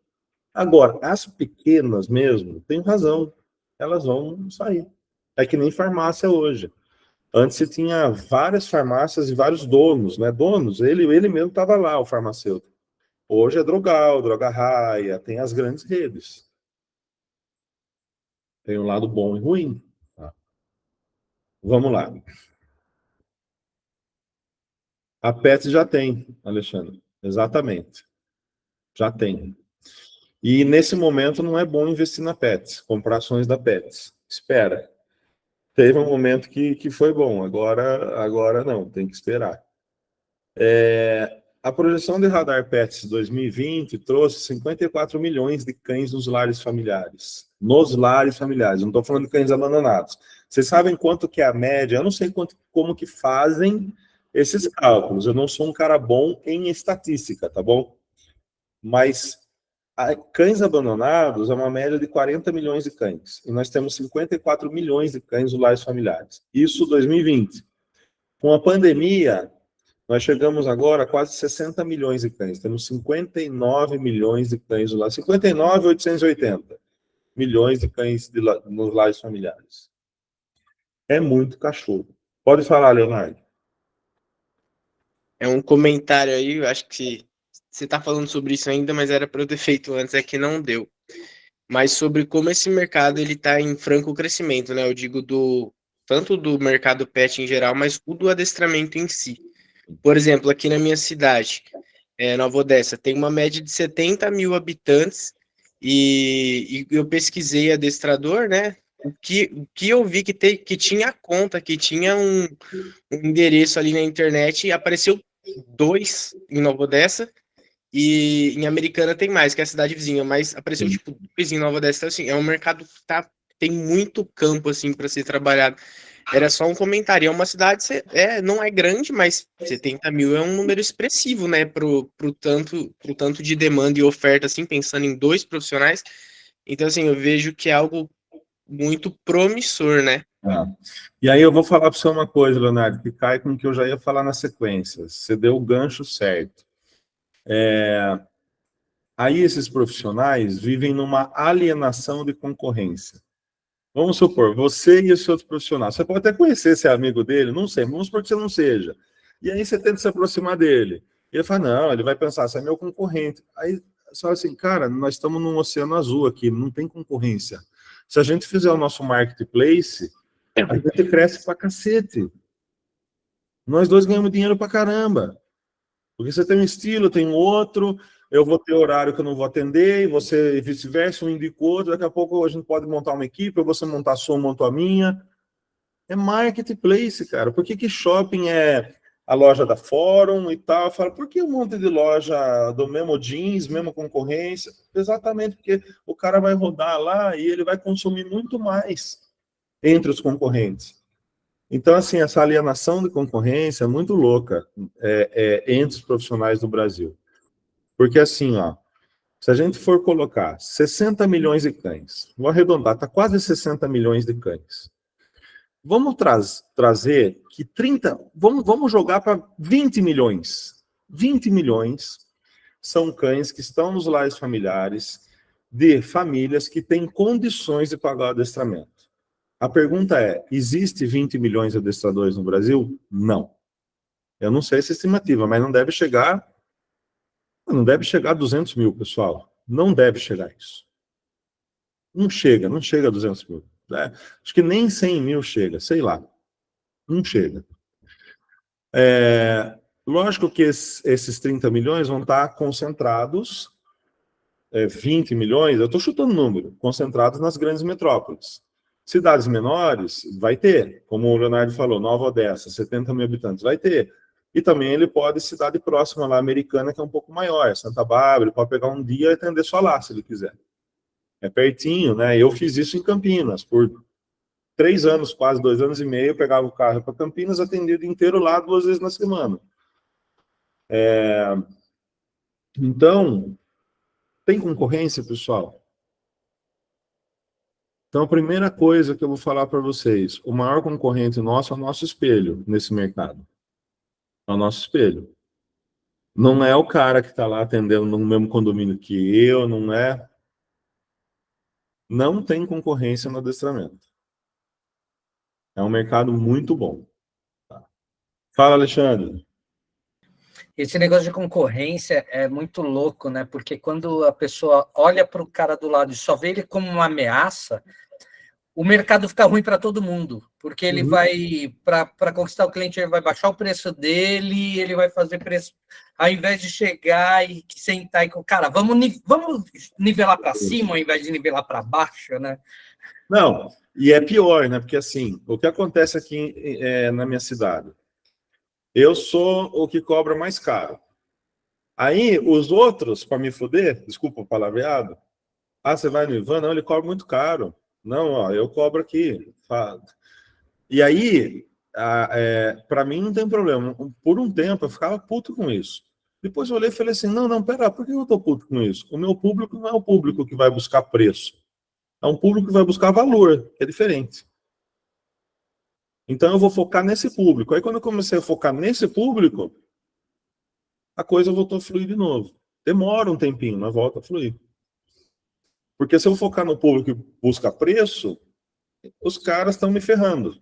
Agora, as pequenas mesmo, tem razão, elas vão sair. É que nem farmácia hoje. Antes você tinha várias farmácias e vários donos, né? Donos, ele mesmo estava lá, o farmacêutico. Hoje é Drogal, Droga Raia, tem as grandes redes. Tem um lado bom e ruim. Tá? Vamos lá. A Pet já tem, Alexandre. Exatamente. Já tem. E nesse momento não é bom investir na Pets, comprar ações da Pets. Espera. Teve um momento que foi bom, agora não, tem que esperar. A projeção de Radar Pets 2020 trouxe 54 milhões de cães nos lares familiares. Nos lares familiares, não estou falando de cães abandonados. Vocês sabem quanto que é a média? Eu não sei como que fazem esses cálculos. Eu não sou um cara bom em estatística, tá bom? Mas cães abandonados é uma média de 40 milhões de cães. E nós temos 54 milhões de cães nos lares familiares. Isso 2020. Com a pandemia, nós chegamos agora a quase 60 milhões de cães. Temos 59 milhões de cães no lar. 59.880 milhões de cães nos lares familiares. É muito cachorro. Pode falar, Leonardo. É um comentário aí, eu acho que você está falando sobre isso ainda, mas era para eu ter feito antes, é que não deu. Mas sobre como esse mercado ele está em franco crescimento, né? Eu digo tanto do mercado pet em geral, mas o do adestramento em si. Por exemplo, aqui na minha cidade, Nova Odessa, tem uma média de 70 mil habitantes e eu pesquisei adestrador, né? O que eu vi que tinha conta, que tinha um endereço ali na internet e apareceu 2 em Nova Odessa e em Americana tem mais, que é a cidade vizinha, mas apareceu tipo 2 em Nova Odessa, então, assim, é um mercado que tem muito campo assim para ser trabalhado. Era só um comentário. É uma cidade, não é grande, mas 70 mil é um número expressivo, né? Pro tanto de demanda e oferta, assim, pensando em 2 profissionais. Então, assim, eu vejo que é algo muito promissor, né? E aí eu vou falar para você uma coisa, Leonardo, que cai com o que eu já ia falar na sequência. Você deu o gancho certo. Aí esses profissionais vivem numa alienação de concorrência. Vamos supor, você e esse outro profissional. Você pode até conhecer, ser amigo dele, não sei, vamos supor que você não seja. E aí você tenta se aproximar dele. Ele fala, não, ele vai pensar, você é meu concorrente. Aí você fala assim, cara, nós estamos num oceano azul aqui, não tem concorrência. Se a gente fizer o nosso marketplace, a gente cresce pra cacete. Nós dois ganhamos dinheiro pra caramba. Porque você tem um estilo, tem outro, eu vou ter horário que eu não vou atender, e você vice-versa, um indica o outro, daqui a pouco a gente pode montar uma equipe, ou você montar a sua, eu monto a minha. É marketplace, cara. Por que shopping é a loja da Fórum e tal? Fala, por que um monte de loja do mesmo jeans, mesma concorrência? Exatamente porque o cara vai rodar lá e ele vai consumir muito mais entre os concorrentes. Então, assim, essa alienação de concorrência é muito louca entre os profissionais do Brasil. Porque, assim, ó, se a gente for colocar 60 milhões de cães, vou arredondar, está quase 60 milhões de cães. Vamos trazer que 30, vamos jogar para 20 milhões. 20 milhões são cães que estão nos lares familiares de famílias que têm condições de pagar o adestramento. A pergunta é, existe 20 milhões de adestradores no Brasil? Não. Eu não sei essa estimativa, mas não deve chegar a 200 mil, pessoal. Não deve chegar a isso. Não chega a 200 mil. Né? Acho que nem 100 mil chega, sei lá. Não chega. Lógico que esses 30 milhões vão estar concentrados, 20 milhões, eu estou chutando número, concentrados nas grandes metrópoles. Cidades menores, vai ter, como o Leonardo falou, Nova Odessa, 70 mil habitantes, vai ter. E também ele pode, cidade próxima lá, Americana, que é um pouco maior, Santa Bárbara, ele pode pegar um dia e atender só lá, se ele quiser. É pertinho, né? Eu fiz isso em Campinas, por 3 anos, quase 2 anos e meio, eu pegava o carro para Campinas, atendia o dia inteiro lá 2 vezes na semana. Então, tem concorrência, pessoal? Então, a primeira coisa que eu vou falar para vocês, o maior concorrente nosso é o nosso espelho nesse mercado. É o nosso espelho. Não é o cara que está lá atendendo no mesmo condomínio que eu, não é. Não tem concorrência no adestramento. É um mercado muito bom. Fala, Alexandre. Esse negócio de concorrência é muito louco, né? Porque quando a pessoa olha para o cara do lado e só vê ele como uma ameaça, o mercado fica ruim para todo mundo, porque ele vai, para conquistar o cliente, ele vai baixar o preço dele, ele vai fazer preço, ao invés de chegar e sentar e cara, vamos nivelar para cima ao invés de nivelar para baixo, né? Não, e é pior, né? Porque assim, o que acontece aqui na minha cidade? Eu sou o que cobra mais caro. Aí, os outros, para me foder, desculpa o palavreado, você vai no Ivan? Não, ele cobra muito caro. Não, ó, eu cobro aqui. E aí, para mim não tem problema. Por um tempo eu ficava puto com isso. Depois eu olhei e falei assim, não, pera, por que eu tô puto com isso? O meu público não é o público que vai buscar preço. É um público que vai buscar valor, que é diferente. Então eu vou focar nesse público. Aí quando eu comecei a focar nesse público, a coisa voltou a fluir de novo. Demora um tempinho, mas volta a fluir. Porque se eu focar no público que busca preço, os caras estão me ferrando.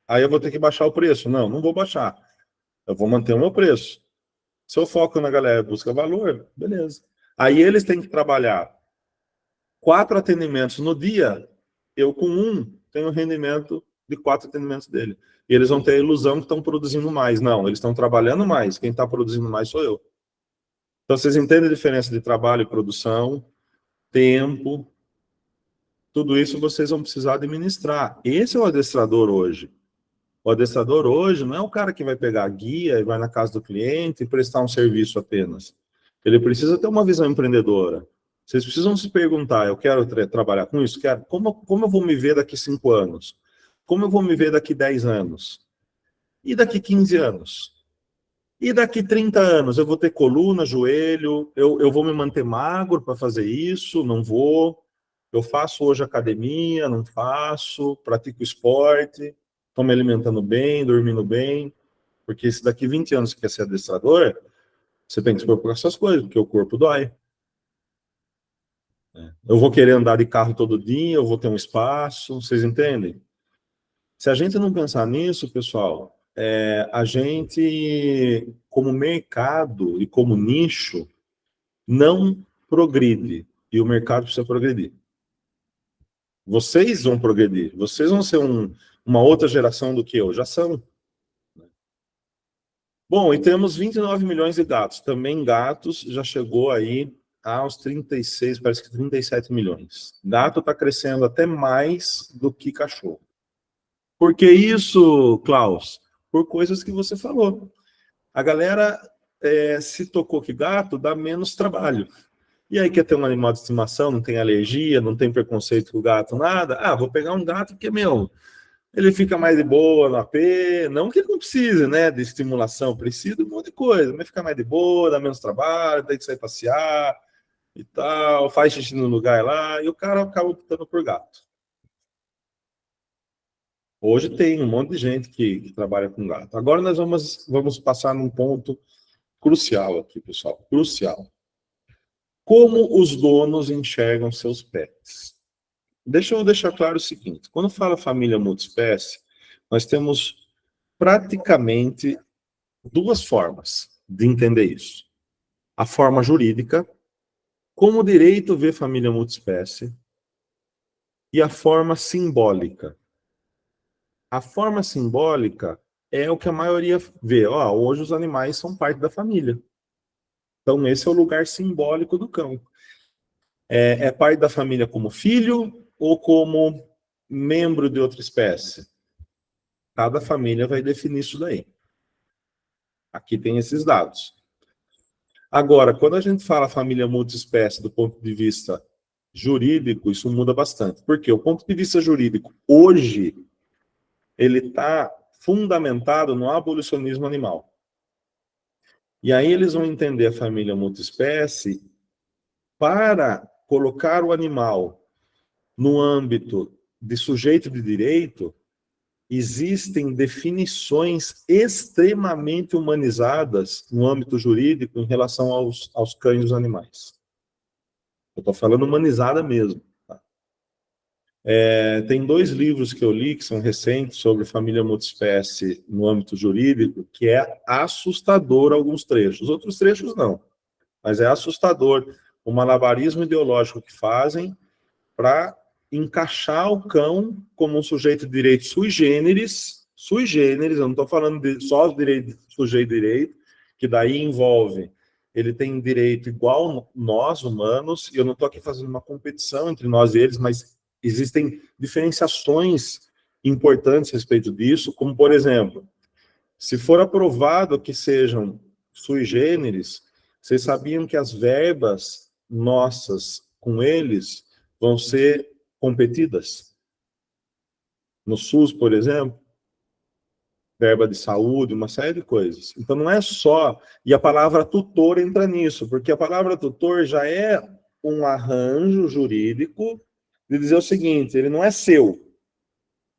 Aí eu vou ter que baixar o preço. Não vou baixar. Eu vou manter o meu preço. Se eu foco na galera que busca valor, beleza. Aí eles têm que trabalhar 4 atendimentos no dia, eu com um tenho rendimento de 4 atendimentos dele. E eles vão ter a ilusão que estão produzindo mais. Não, eles estão trabalhando mais. Quem está produzindo mais sou eu. Então, vocês entendem a diferença de trabalho e produção, tempo, tudo isso vocês vão precisar administrar. Esse é o adestrador hoje. O adestrador hoje não é o cara que vai pegar a guia e vai na casa do cliente e prestar um serviço apenas. Ele precisa ter uma visão empreendedora. Vocês precisam se perguntar, eu quero trabalhar com isso? Quero. Como eu vou me ver daqui 5 anos? Como eu vou me ver daqui 10 anos? E daqui 15 anos? E daqui 30 anos? Eu vou ter coluna, joelho, eu vou me manter magro para fazer isso? Não vou. Eu faço hoje academia, não faço, pratico esporte, estou me alimentando bem, dormindo bem, porque se daqui 20 anos você quer ser adestrador, você tem que se preocupar com essas coisas, porque o corpo dói. Eu vou querer andar de carro todo dia, eu vou ter um espaço, vocês entendem? Se a gente não pensar nisso, pessoal, a gente, como mercado e como nicho, não progride, e o mercado precisa progredir. Vocês vão progredir, vocês vão ser uma outra geração do que eu, já são. Bom, e temos 29 milhões de gatos. Também gatos já chegou aí aos 36, parece que 37 milhões. Gato está crescendo até mais do que cachorro. Por que isso, Klaus? Por coisas que você falou. A galera se tocou que gato dá menos trabalho. E aí quer ter um animal de estimação, não tem alergia, não tem preconceito com o gato, nada. Vou pegar um gato que, ele fica mais de boa no AP, não que ele não precise, né, de estimulação, precisa de um monte de coisa, mas fica mais de boa, dá menos trabalho, tem que sair passear e tal, faz xixi no lugar lá, e o cara acaba optando por gato. Hoje tem um monte de gente que trabalha com gato. Agora nós vamos passar num ponto crucial aqui, pessoal, crucial. Como os donos enxergam seus pets? Deixa eu deixar claro o seguinte, quando fala família multiespécie, nós temos praticamente 2 formas de entender isso. A forma jurídica, como o direito vê família multiespécie, e a forma simbólica. A forma simbólica é o que a maioria vê. Hoje os animais são parte da família. Então esse é o lugar simbólico do cão. É parte da família como filho ou como membro de outra espécie? Cada família vai definir isso daí. Aqui tem esses dados. Agora, quando a gente fala família multiespécie do ponto de vista jurídico, isso muda bastante. Porque o ponto de vista jurídico, hoje, ele está fundamentado no abolicionismo animal. E aí eles vão entender a família multiespécie para colocar o animal no âmbito de sujeito de direito. Existem definições extremamente humanizadas no âmbito jurídico em relação aos cães e os animais. Eu estou falando humanizada mesmo. Tá? Tem 2 livros que eu li, que são recentes, sobre família multiespécie no âmbito jurídico, que é assustador alguns trechos. Outros trechos não, mas é assustador o malabarismo ideológico que fazem para encaixar o cão como um sujeito de direito sui generis, eu não estou falando só de direito, sujeito de direito, que daí envolve, ele tem direito igual nós, humanos, e eu não estou aqui fazendo uma competição entre nós e eles, mas existem diferenciações importantes a respeito disso, como, por exemplo, se for aprovado que sejam sui generis, vocês sabiam que as verbas nossas com eles vão ser competidas? No SUS, por exemplo, verba de saúde, uma série de coisas. Então não é só... E a palavra tutor entra nisso, porque a palavra tutor já é um arranjo jurídico de dizer o seguinte, ele não é seu.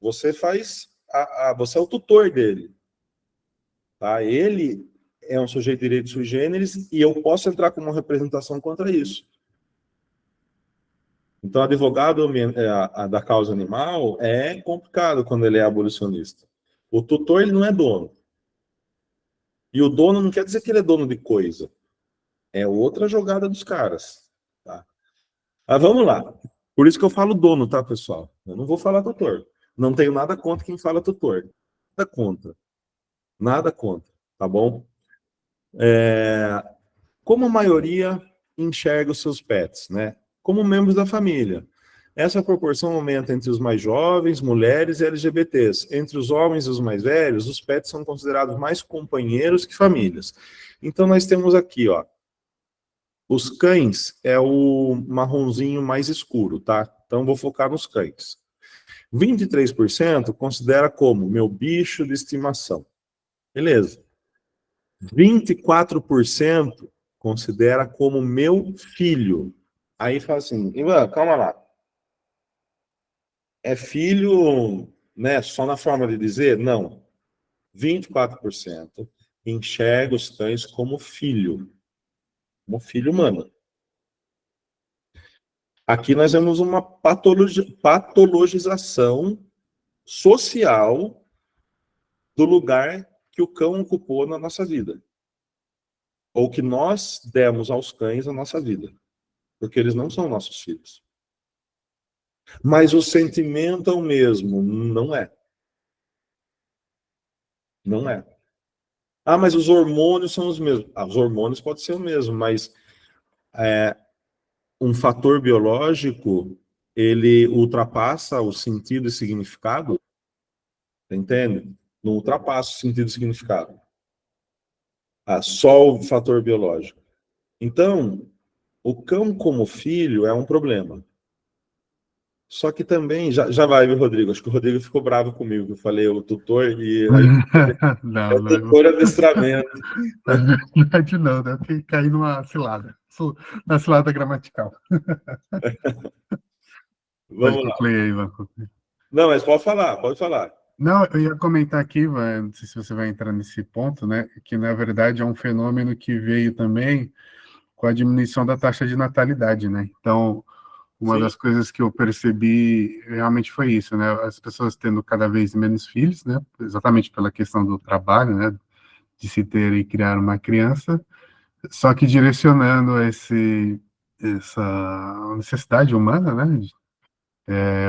Você faz... você é o tutor dele. Tá? Ele é um sujeito de direito sui generis e eu posso entrar com uma representação contra isso. Então, advogado da causa animal é complicado quando ele é abolicionista. O tutor, ele não é dono. E o dono não quer dizer que ele é dono de coisa. É outra jogada dos caras. Tá? Mas vamos lá. Por isso que eu falo dono, tá, pessoal? Eu não vou falar tutor. Não tenho nada contra quem fala tutor. Nada contra. Nada contra. Tá bom? Como a maioria enxerga os seus pets, né? Como membros da família. Essa proporção aumenta entre os mais jovens, mulheres e LGBTs. Entre os homens e os mais velhos, os pets são considerados mais companheiros que famílias. Então, nós temos aqui, ó, os cães é o marronzinho mais escuro, tá? Então, vou focar nos cães. 23% considera como meu bicho de estimação. Beleza. 24% considera como meu filho. Aí fala assim, Ivan, calma lá. É filho, né, só na forma de dizer? Não. 24% enxerga os cães como filho humano. Aqui nós vemos uma patologização social do lugar que o cão ocupou na nossa vida. Ou que nós demos aos cães na nossa vida. Porque eles não são nossos filhos. Mas o sentimento é o mesmo. Não é. Não é. Ah, mas os hormônios são os mesmos. Ah, os hormônios podem ser o mesmo, mas um fator biológico, ele ultrapassa o sentido e significado, entende? Não ultrapassa o sentido e significado. Só o fator biológico. Então, o cão como filho é um problema. Só que também, já vai, viu, Rodrigo? Acho que o Rodrigo ficou bravo comigo, que eu falei o tutor e... Não, o tutor adestramento. Na verdade, não, né? Eu caí numa cilada. Na cilada gramatical. Pode Vamos lá. concluir aí, Ivan. Não, mas pode falar, pode falar. Não, eu ia comentar aqui, Ivan, não sei se você vai entrar nesse ponto, né? Que, na verdade, é um fenômeno que veio também com a diminuição da taxa de natalidade, né? Então, uma das coisas que eu percebi realmente foi isso, né? As pessoas tendo cada vez menos filhos, né? Exatamente pela questão do trabalho, né? De se ter e criar uma criança, só que direcionando essa necessidade humana, né?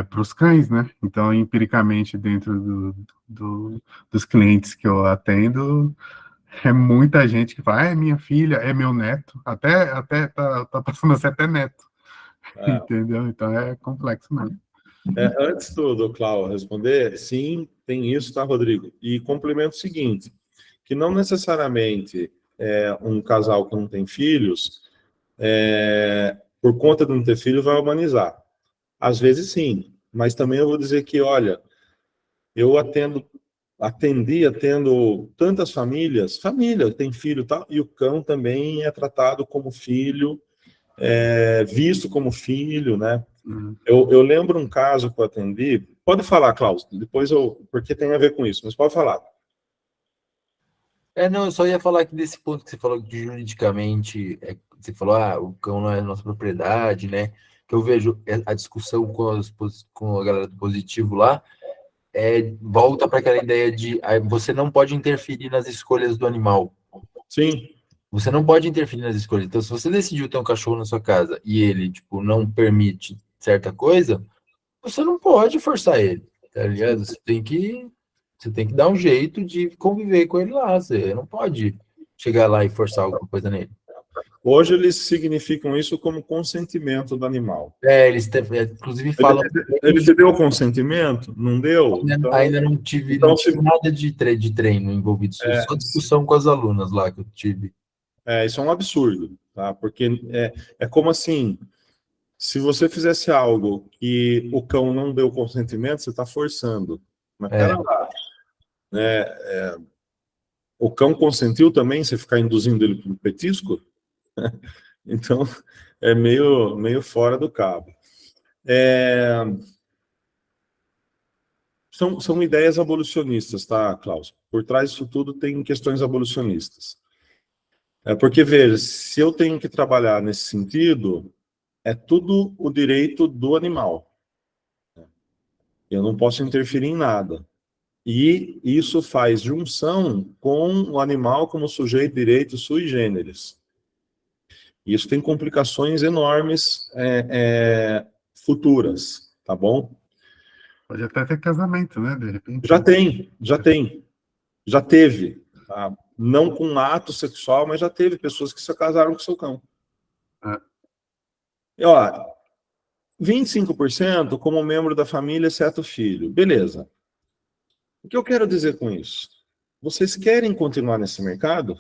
Para os cães, né? Então, empiricamente, dentro dos clientes que eu atendo, é muita gente que fala, é minha filha, é meu neto, até tá passando a ser até neto. Entendeu? Então é complexo mesmo. Antes do Cláudio responder, sim, tem isso, tá, Rodrigo? E complemento o seguinte, que não necessariamente um casal que não tem filhos por conta de não ter filho, vai humanizar. Às vezes sim, mas também eu vou dizer que, olha, eu atendo tantas família, tem filho e tal, e o cão também é tratado como filho, visto como filho, né? Eu lembro um caso que eu atendi, pode falar, Klaus, depois porque tem a ver com isso, mas pode falar. Não, eu só ia falar que desse ponto que você falou que juridicamente, você falou, o cão não é nossa propriedade, né? Que eu vejo a discussão com a galera do positivo lá, volta para aquela ideia de você não pode interferir nas escolhas do animal. Sim. Você não pode interferir nas escolhas. Então, se você decidiu ter um cachorro na sua casa e ele, tipo, não permite certa coisa, você não pode forçar ele, tá ligado? Você tem que dar um jeito de conviver com ele lá. Você não pode chegar lá e forçar alguma coisa nele. Hoje eles significam isso como consentimento do animal. Eles inclusive falam... Ele te deu o consentimento? Não deu? Ainda não tive, não tive nada de treino envolvido. Só discussão com as alunas lá que eu tive. Isso é um absurdo, tá? Porque é como assim, se você fizesse algo que o cão não deu consentimento, você está forçando. Mas pera lá, né? O cão consentiu também, você ficar induzindo ele para o petisco? Então, é meio fora do cabo. São ideias abolicionistas, tá, Klaus? Por trás disso tudo tem questões abolicionistas. Porque, veja, se eu tenho que trabalhar nesse sentido, é tudo o direito do animal. Eu não posso interferir em nada. E isso faz junção com o animal como sujeito de direito sui generis. Isso tem complicações enormes futuras, tá bom? Pode até ter casamento, né? De repente. Já teve. Tá? Não com ato sexual, mas já teve pessoas que se casaram com seu cão. E, ó, 25% como membro da família, exceto o filho. Beleza. O que eu quero dizer com isso? Vocês querem continuar nesse mercado?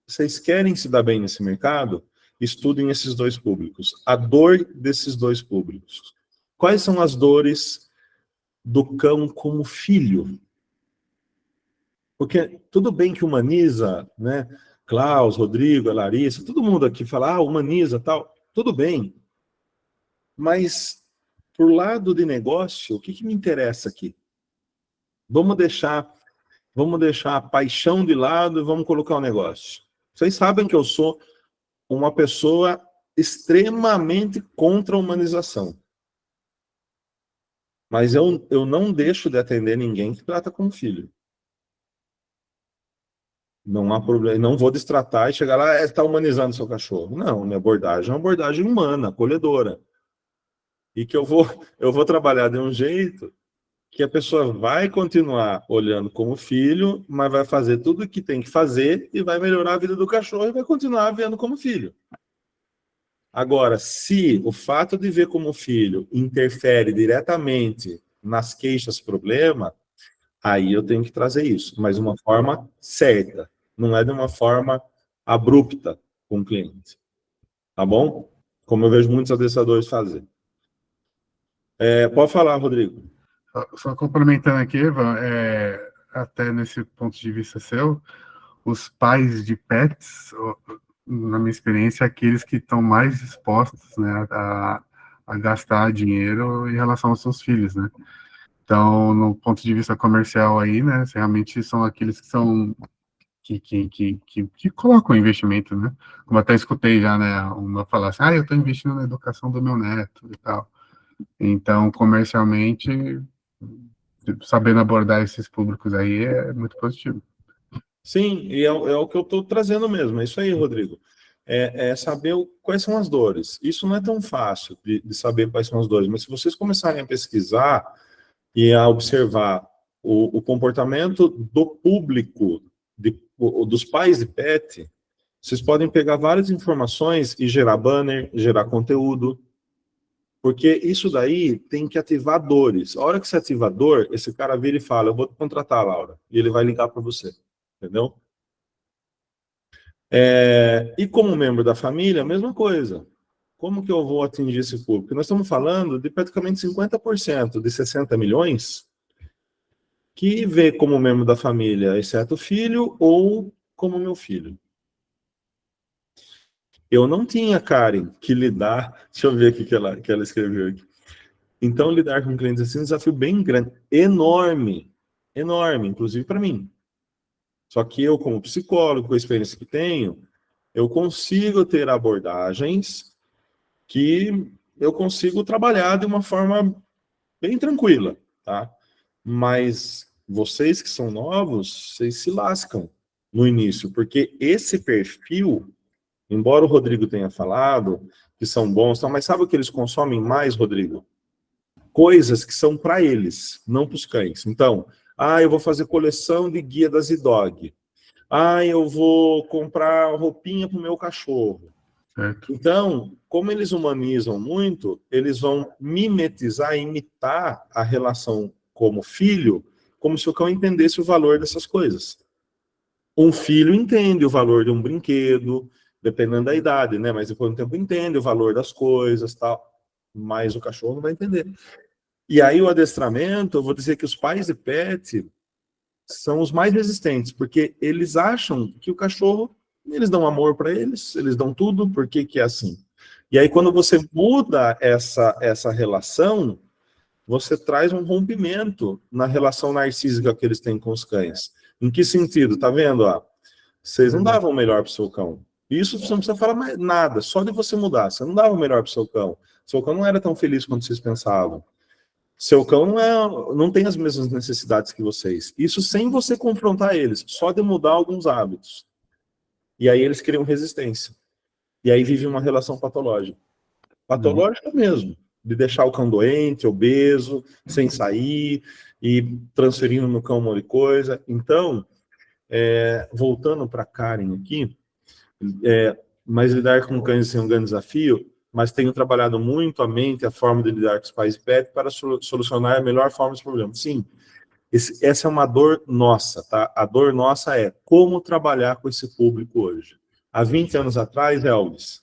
Vocês querem se dar bem nesse mercado? Estudem esses dois públicos. A dor desses dois públicos. Quais são as dores do cão como filho? Porque tudo bem que humaniza, né? Klaus, Rodrigo, a Larissa, todo mundo aqui fala, humaniza, tal. Tudo bem. Mas, por lado de negócio, o que me interessa aqui? Vamos deixar a paixão de lado e vamos colocar o negócio. Vocês sabem que eu sou uma pessoa extremamente contra a humanização. Mas eu não deixo de atender ninguém que trata como filho. Não há problema, não vou destratar e chegar lá, está humanizando seu cachorro. Não, minha abordagem é uma abordagem humana, acolhedora. E que eu vou trabalhar de um jeito que a pessoa vai continuar olhando como filho, mas vai fazer tudo o que tem que fazer e vai melhorar a vida do cachorro e vai continuar vendo como filho. Agora, se o fato de ver como filho interfere diretamente nas queixas, problema, aí eu tenho que trazer isso, mas de uma forma certa, não é de uma forma abrupta com o cliente. Tá bom? Como eu vejo muitos adestradores fazer. Pode falar, Rodrigo. Só complementando aqui, Eva, até nesse ponto de vista seu, os pais de pets, na minha experiência, aqueles que estão mais dispostos, né, a gastar dinheiro em relação aos seus filhos, né? Então, no ponto de vista comercial aí, né, realmente são aqueles que são que colocam investimento, né? Como até escutei já, né, uma falar assim, eu estou investindo na educação do meu neto e tal. Então, comercialmente, sabendo abordar esses públicos aí é muito positivo. Sim, e é o que eu estou trazendo mesmo, é isso aí, Rodrigo. Saber quais são as dores. Isso não é tão fácil de saber quais são as dores, mas se vocês começarem a pesquisar e a observar o comportamento do público, dos pais de pet, vocês podem pegar várias informações e gerar banner, gerar conteúdo, porque isso daí tem que ativar dores. A hora que você ativa a dor, esse cara vira e fala, eu vou te contratar, Laura, e ele vai ligar para você, entendeu? E como membro da família, a mesma coisa. como que eu vou atingir esse público? Nós estamos falando de praticamente 50% de 60 milhões que vê como membro da família, exceto o filho, ou como meu filho. Eu não tinha, Karen, que lidar... Deixa eu ver o que ela escreveu aqui. Então, lidar com clientes assim é um desafio bem grande, enorme, inclusive para mim. Só que eu, como psicólogo, com a experiência que tenho, eu consigo ter abordagens que eu consigo trabalhar de uma forma bem tranquila, tá? Mas vocês que são novos, vocês se lascam no início, porque esse perfil, embora o Rodrigo tenha falado que são bons, mas sabe o que eles consomem mais, Rodrigo? Coisas que são para eles, não para os cães. Então, eu vou fazer coleção de guia da Z-Dog. Eu vou comprar roupinha para o meu cachorro. Certo. Então, como eles humanizam muito, eles vão mimetizar, imitar a relação como filho, como se o cão entendesse o valor dessas coisas. Um filho entende o valor de um brinquedo, dependendo da idade, né? Mas depois de um tempo entende o valor das coisas, tal. Mas o cachorro não vai entender. E aí o adestramento, eu vou dizer que os pais de pet são os mais resistentes, porque eles acham que o cachorro, eles dão amor para eles dão tudo, por que que é assim? E aí quando você muda essa relação, você traz um rompimento na relação narcísica que eles têm com os cães. Em que sentido? Tá vendo? Vocês não davam o melhor para o seu cão. Isso você não precisa falar mais nada, só de você mudar. Você não dava o melhor para o seu cão. Seu cão não era tão feliz quanto vocês pensavam. Seu cão não tem as mesmas necessidades que vocês. Isso sem você confrontar eles, só de mudar alguns hábitos. E aí eles criam resistência. E aí vive uma relação patológica. Patológica mesmo. De deixar o cão doente, obeso, sem sair, e transferindo no cão um monte de coisa. Então, voltando para Karen aqui, mas lidar com cães é um grande desafio, mas tenho trabalhado muito a mente, a forma de lidar com os pais e pet para solucionar a melhor forma dos problemas. Sim, essa é uma dor nossa, tá? A dor nossa é como trabalhar com esse público hoje. Há 20 anos atrás, Elvis,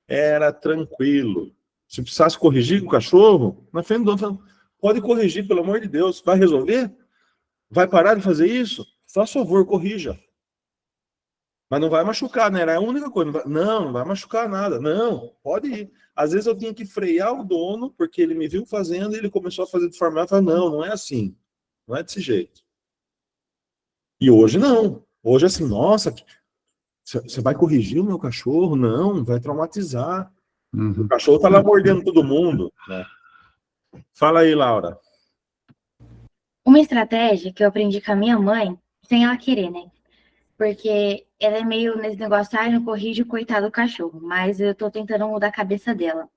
era tranquilo. Se precisasse corrigir com o cachorro, na frente do dono, pode corrigir, pelo amor de Deus. Vai resolver? Vai parar de fazer isso? Faz favor, corrija. Mas não vai machucar, né? Era a única coisa. Não vai machucar nada. Não, pode ir. Às vezes eu tinha que frear o dono, porque ele me viu fazendo e ele começou a fazer de forma... Eu falei, não é assim. Não é desse jeito. E hoje não. Hoje é assim, nossa, você vai corrigir o meu cachorro? Não, vai traumatizar. Uhum. O cachorro tá lá mordendo todo mundo, né? Fala aí, Laura. Uma estratégia que eu aprendi com a minha mãe, sem ela querer, né? Porque ela é meio nesse negócio, não corrige o coitado do cachorro, mas eu tô tentando mudar a cabeça dela.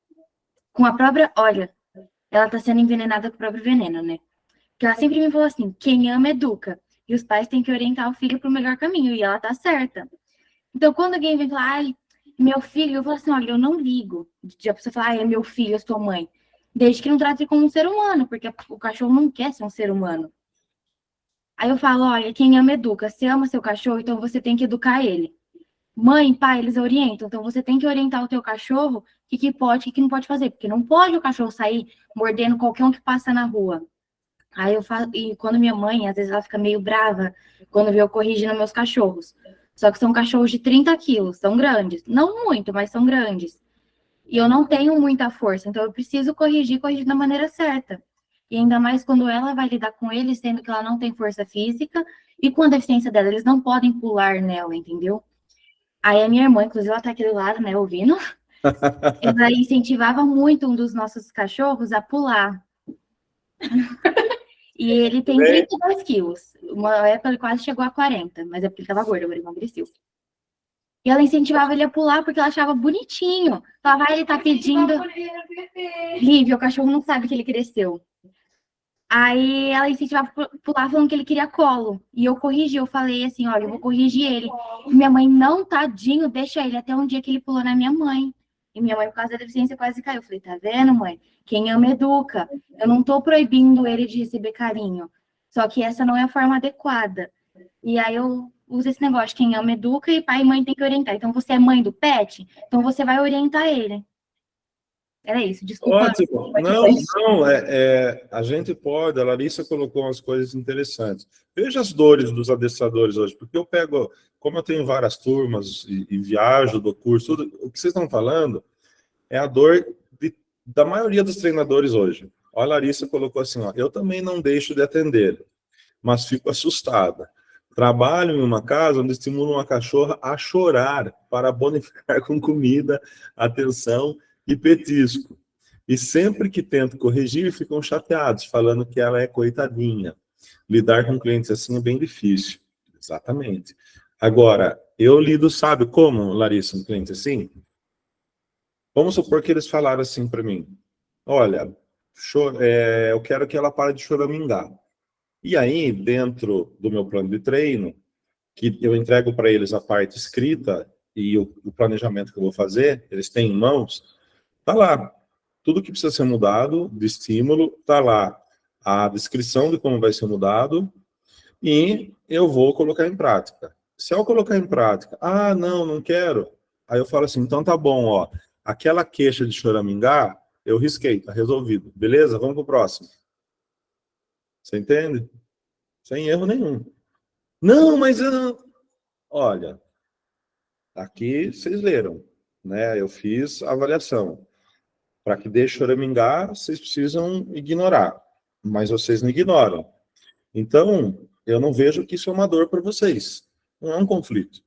Com a própria, olha, ela tá sendo envenenada com o próprio veneno, né? Porque ela sempre me falou assim, quem ama educa, e os pais têm que orientar o filho pro melhor caminho, e ela tá certa. Então, quando alguém vem falar, meu filho, eu falo assim, olha, eu não ligo de a pessoa falar, é meu filho, eu sou mãe, desde que não trate como um ser humano, porque o cachorro não quer ser um ser humano. Aí eu falo, olha, quem ama educa. Você ama seu cachorro, então você tem que educar ele. Mãe, pai, eles orientam. Então você tem que orientar o teu cachorro o que pode e o que não pode fazer. Porque não pode o cachorro sair mordendo qualquer um que passa na rua. Aí eu falo, e quando minha mãe, às vezes ela fica meio brava quando vê eu corrigindo meus cachorros. Só que são cachorros de 30 quilos, são grandes. Não muito, mas são grandes. E eu não tenho muita força, então eu preciso corrigir da maneira certa. E ainda mais quando ela vai lidar com ele, sendo que ela não tem força física, e com a deficiência dela, eles não podem pular nela, entendeu? Aí a minha irmã, inclusive, ela tá aqui do lado, né, ouvindo, ela incentivava muito um dos nossos cachorros a pular. E ele tem 32 quilos. Uma época ele quase chegou a 40, mas é porque ele tava gordo, agora ele emagreceu. E ela incentivava ele a pular porque ela achava bonitinho. Falava, ele tá pedindo... Lívia, o cachorro não sabe que ele cresceu. Aí ela incentivava a pular falando que ele queria colo. E eu corrigi, eu falei assim, olha, eu vou corrigir ele. E minha mãe, não, tadinho, deixa ele. Até um dia que ele pulou na minha mãe. E minha mãe, por causa da deficiência, quase caiu. Eu falei, tá vendo, mãe? Quem ama, educa. Eu não tô proibindo ele de receber carinho. Só que essa não é a forma adequada. E aí eu uso esse negócio, quem ama, educa, e pai e mãe tem que orientar. Então, você é mãe do pet, então você vai orientar ele. Era isso, desculpa. Ótimo. Não, a gente pode, a Larissa colocou umas coisas interessantes. Veja as dores dos adestradores hoje, porque eu pego, como eu tenho várias turmas e viajo do curso, tudo, o que vocês estão falando é a dor da maioria dos treinadores hoje. Ó, a Larissa colocou assim, ó, eu também não deixo de atender, mas fico assustada. Trabalho em uma casa onde estimulo uma cachorra a chorar para bonificar com comida, atenção e petisco. E sempre que tento corrigir, ficam chateados, falando que ela é coitadinha. Lidar com clientes assim é bem difícil. Exatamente. Agora, eu lido, sabe como, Larissa, um cliente assim? Vamos supor que eles falaram assim para mim, olha, eu quero que ela pare de choramingar. E aí, dentro do meu plano de treino, que eu entrego para eles a parte escrita e o planejamento que eu vou fazer, eles têm em mãos, tá lá. Tudo que precisa ser mudado de estímulo, tá lá. A descrição de como vai ser mudado e eu vou colocar em prática. Se eu colocar em prática, não quero, aí eu falo assim, então tá bom, ó, aquela queixa de choramingar, eu risquei, tá resolvido. Beleza? Vamos pro próximo. Você entende? Sem erro nenhum. Não, mas olha, aqui vocês leram, né? Eu fiz a avaliação. Para que deixe choramingar, vocês precisam ignorar. Mas vocês não ignoram. Então, eu não vejo que isso é uma dor para vocês. Não é um conflito.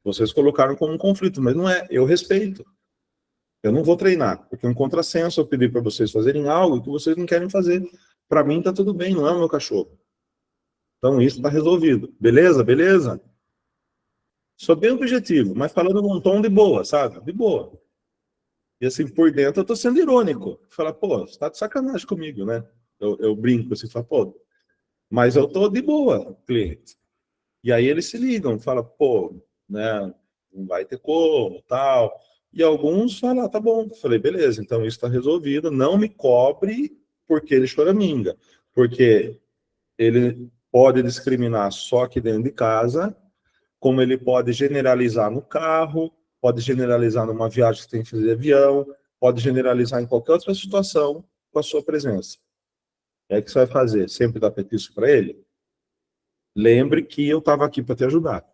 Vocês colocaram como um conflito, mas não é. Eu respeito. Eu não vou treinar, porque é um contrassenso eu pedir para vocês fazerem algo que vocês não querem fazer. Para mim, tá tudo bem, não é o meu cachorro. Então, isso está resolvido. Beleza? Beleza? Sou bem objetivo, mas falando num tom de boa, sabe? De boa. E assim, por dentro, eu tô sendo irônico. Falar, pô, você tá de sacanagem comigo, né? Eu brinco assim, falo, pô, mas eu tô de boa, cliente. E aí eles se ligam, falam, pô, né, não vai ter como, tal. E alguns falam, tá bom. Falei, beleza, então isso está resolvido. Não me cobre porque ele choraminga. Porque ele pode discriminar só aqui dentro de casa, como ele pode generalizar no carro, pode generalizar numa viagem que tem que fazer de avião, pode generalizar em qualquer outra situação com a sua presença. É o que você vai fazer? Sempre dar petisco para ele? Lembre que eu estava aqui para te ajudar.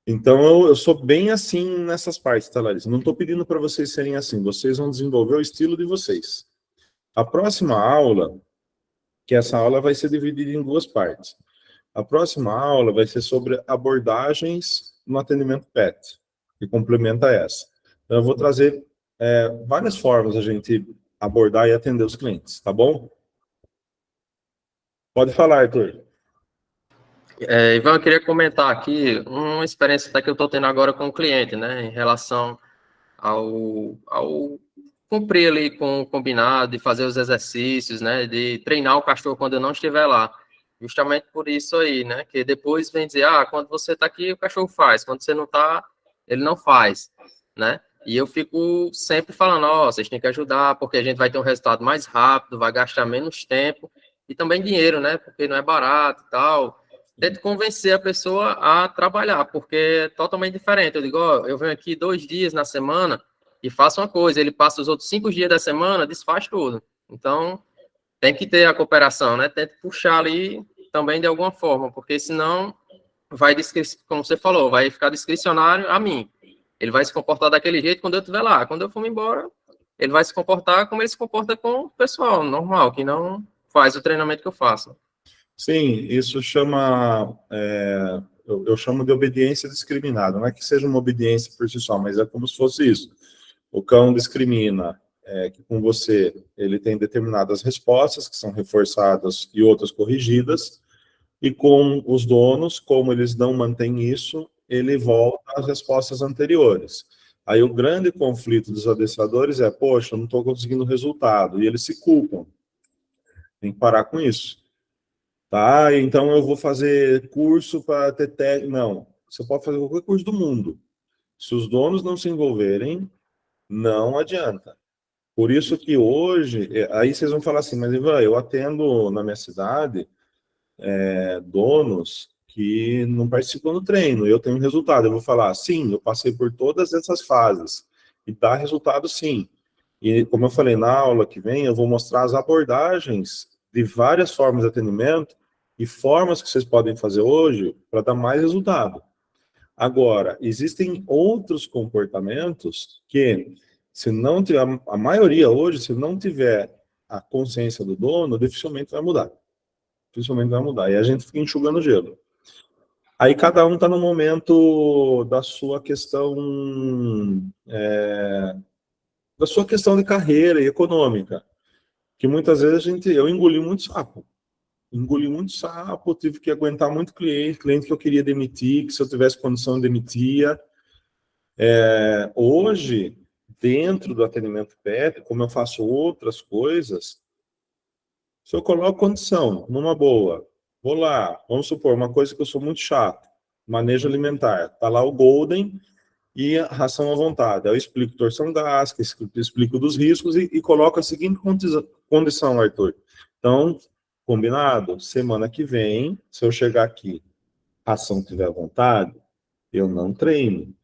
Então, eu sou bem assim nessas partes, tá, Larissa? Não estou pedindo para vocês serem assim. Vocês vão desenvolver o estilo de vocês. A próxima aula, que essa aula vai ser dividida em duas partes. A próxima aula vai ser sobre abordagens no atendimento PET, que complementa essa. Então, eu vou trazer várias formas a gente abordar e atender os clientes, tá bom? Pode falar, Arthur. Ivan, eu queria comentar aqui uma experiência até que eu estou tendo agora com o cliente, né, em relação ao cumprir ali com o combinado, de fazer os exercícios, né, de treinar o cachorro quando eu não estiver lá. Justamente por isso aí, né, que depois vem dizer, quando você está aqui, o cachorro faz, quando você não está, ele não faz, né? E eu fico sempre falando, vocês têm que ajudar, porque a gente vai ter um resultado mais rápido, vai gastar menos tempo, e também dinheiro, né, porque não é barato e tal. Tento convencer a pessoa a trabalhar, porque é totalmente diferente. Eu digo, eu venho aqui 2 dias na semana e faço uma coisa, ele passa os outros 5 dias da semana, desfaz tudo. Então, tem que ter a cooperação, né? Tento puxar ali também de alguma forma, porque senão vai, como você falou, vai ficar discricionário a mim. Ele vai se comportar daquele jeito quando eu estiver lá. Quando eu for embora, ele vai se comportar como ele se comporta com o pessoal normal, que não faz o treinamento que eu faço. Sim, isso chama, eu chamo de obediência discriminada. Não é que seja uma obediência por si só, mas é como se fosse isso. O cão discrimina que com você ele tem determinadas respostas que são reforçadas e outras corrigidas, e com os donos, como eles não mantêm isso, ele volta às respostas anteriores. Aí o grande conflito dos adestradores é, poxa, eu não estou conseguindo resultado, e eles se culpam. Tem que parar com isso. Tá, então eu vou fazer curso para ter Não, você pode fazer qualquer curso do mundo. Se os donos não se envolverem, não adianta. Por isso que hoje, aí vocês vão falar assim, mas Ivan, eu atendo na minha cidade donos que não participam do treino, eu tenho resultado. Eu vou falar, sim, eu passei por todas essas fases, e dá resultado sim. E, como eu falei, na aula que vem, eu vou mostrar as abordagens de várias formas de atendimento e formas que vocês podem fazer hoje para dar mais resultado. Agora, existem outros comportamentos que, se não tiver, a maioria hoje, se não tiver a consciência do dono, dificilmente vai mudar. Dificilmente vai mudar. E a gente fica enxugando gelo. Aí cada um está no momento da sua questão, da sua questão de carreira e econômica. Que muitas vezes eu engoli muito sapo. Engoli muito sapo, tive que aguentar muito cliente que eu queria demitir, que se eu tivesse condição demitia. Hoje, dentro do atendimento PET, como eu faço outras coisas, se eu coloco condição, numa boa, vou lá, vamos supor, uma coisa que eu sou muito chato, manejo alimentar, tá lá o Golden e a ração à vontade. Eu explico torção gástrica, explico dos riscos e coloco a seguinte condição, Arthur. Então, combinado? Semana que vem, se eu chegar aqui, a ração tiver à vontade, eu não treino.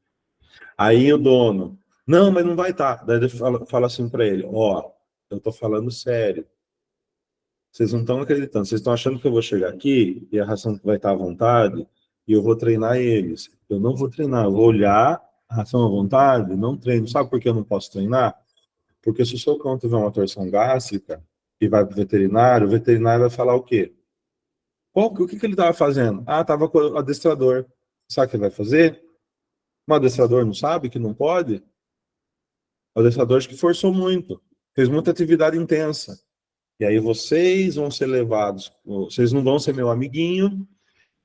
Aí o dono, não, mas não vai estar. Daí ele fala assim para ele, ó, eu tô falando sério. Vocês não estão acreditando, vocês estão achando que eu vou chegar aqui e a ração vai estar à vontade e eu vou treinar eles. Eu não vou treinar, eu vou olhar a ração à vontade, não treino. Sabe por que eu não posso treinar? Porque se o seu cão tiver uma torção gástrica e vai para o veterinário vai falar o quê? O que ele estava fazendo? Ah, estava com o adestrador. Sabe o que ele vai fazer? O adestrador não sabe que não pode? O adestrador acho que forçou muito, fez muita atividade intensa. E aí vocês vão ser levados, vocês não vão ser meu amiguinho,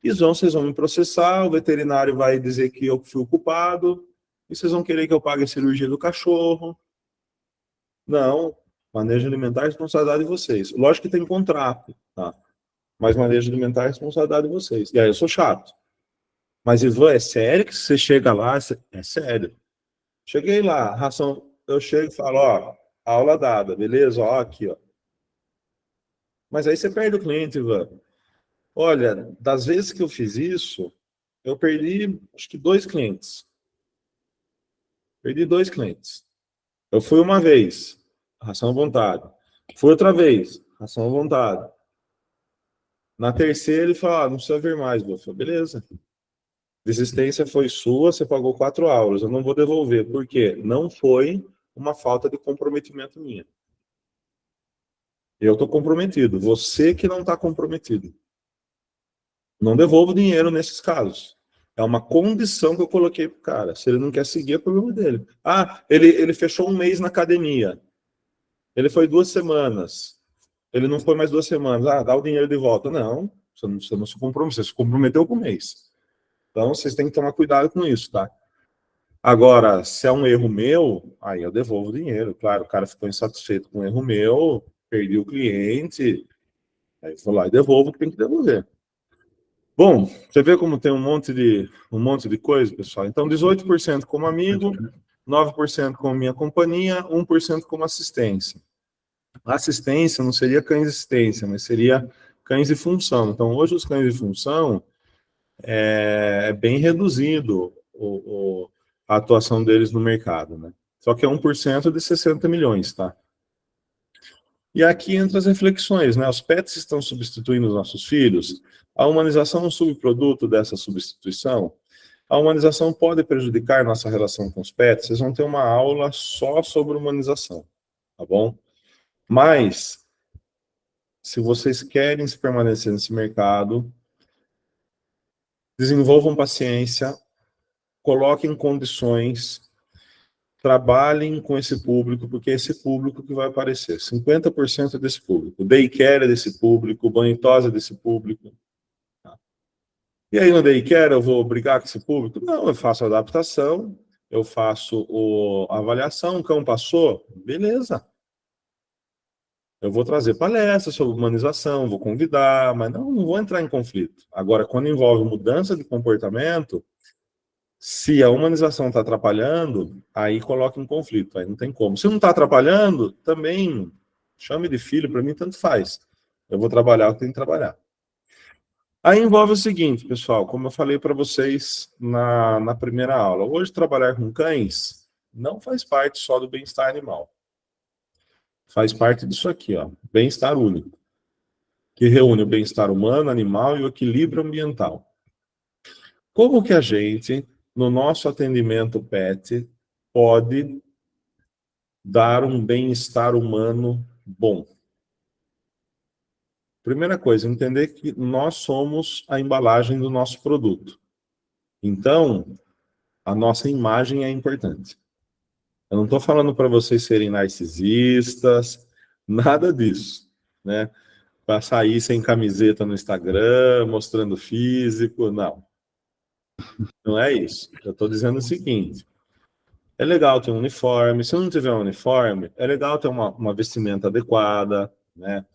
e vocês vão me processar, o veterinário vai dizer que eu fui o culpado, e vocês vão querer que eu pague a cirurgia do cachorro. Não, manejo alimentar é responsabilidade de vocês. Lógico que tem contrato, tá? Mas manejo alimentar é responsabilidade de vocês. E aí eu sou chato. Mas, Ivan, é sério que você chega lá? É sério. Cheguei lá, ração, eu chego e falo, ó, aula dada, beleza? Ó, aqui, ó. Mas aí você perde o cliente, Ivan. Olha, das vezes que eu fiz isso, eu perdi, acho que 2 clientes. Perdi 2 clientes. Eu fui uma vez, ração à vontade. Fui outra vez, ração à vontade. Na terceira, ele falou, não precisa vir mais. Eu falei, beleza. Desistência foi sua, você pagou 4 aulas, eu não vou devolver. Por quê? Não foi uma falta de comprometimento minha. Eu estou comprometido. Você que não está comprometido. Não devolvo dinheiro nesses casos. É uma condição que eu coloquei para o cara. Se ele não quer seguir, é problema dele. Ah, ele fechou 1 mês na academia. Ele foi 2 semanas. Ele não foi mais 2 semanas. Ah, dá o dinheiro de volta. Não, você não se comprometeu. Você se comprometeu com o mês. Então, vocês têm que tomar cuidado com isso, tá? Agora, se é um erro meu, aí eu devolvo o dinheiro. Claro, o cara ficou insatisfeito com o erro meu, perdi o cliente, aí eu vou lá e devolvo o que tem que devolver. Bom, você vê como tem um monte de coisa, pessoal? Então, 18% como amigo, 9% como minha companhia, 1% como assistência. A assistência não seria cães de assistência, mas seria cães de função. Então, hoje os cães de função é bem reduzido a atuação deles no mercado, né? Só que é 1% de 60 milhões, tá? E aqui entra as reflexões, né? Os pets estão substituindo os nossos filhos? A humanização é um subproduto dessa substituição? A humanização pode prejudicar nossa relação com os pets? Vocês vão ter uma aula só sobre humanização, tá bom? Mas, se vocês querem se permanecer nesse mercado, desenvolvam paciência, coloquem condições, trabalhem com esse público, porque é esse público que vai aparecer. 50% é desse público. Daycare é desse público, banho e tosa é desse público. Tá? E aí no daycare eu vou brigar com esse público? Não, eu faço a adaptação, eu faço a avaliação, o cão passou, beleza. Eu vou trazer palestras sobre humanização, vou convidar, mas não vou entrar em conflito. Agora, quando envolve mudança de comportamento, se a humanização está atrapalhando, aí coloca em conflito, aí não tem como. Se não está atrapalhando, também chame de filho, para mim tanto faz. Eu vou trabalhar o que tem que trabalhar. Aí envolve o seguinte, pessoal, como eu falei para vocês na primeira aula, hoje trabalhar com cães não faz parte só do bem-estar animal. Faz parte disso aqui, ó, bem-estar único, que reúne o bem-estar humano, animal e o equilíbrio ambiental. Como que a gente, no nosso atendimento PET, pode dar um bem-estar humano bom? Primeira coisa, entender que nós somos a embalagem do nosso produto. Então, a nossa imagem é importante. Eu não estou falando para vocês serem narcisistas, nada disso, né? Para sair sem camiseta no Instagram, mostrando físico, não. Não é isso. Eu estou dizendo o seguinte: é legal ter um uniforme. Se não tiver um uniforme, é legal ter uma vestimenta adequada, né?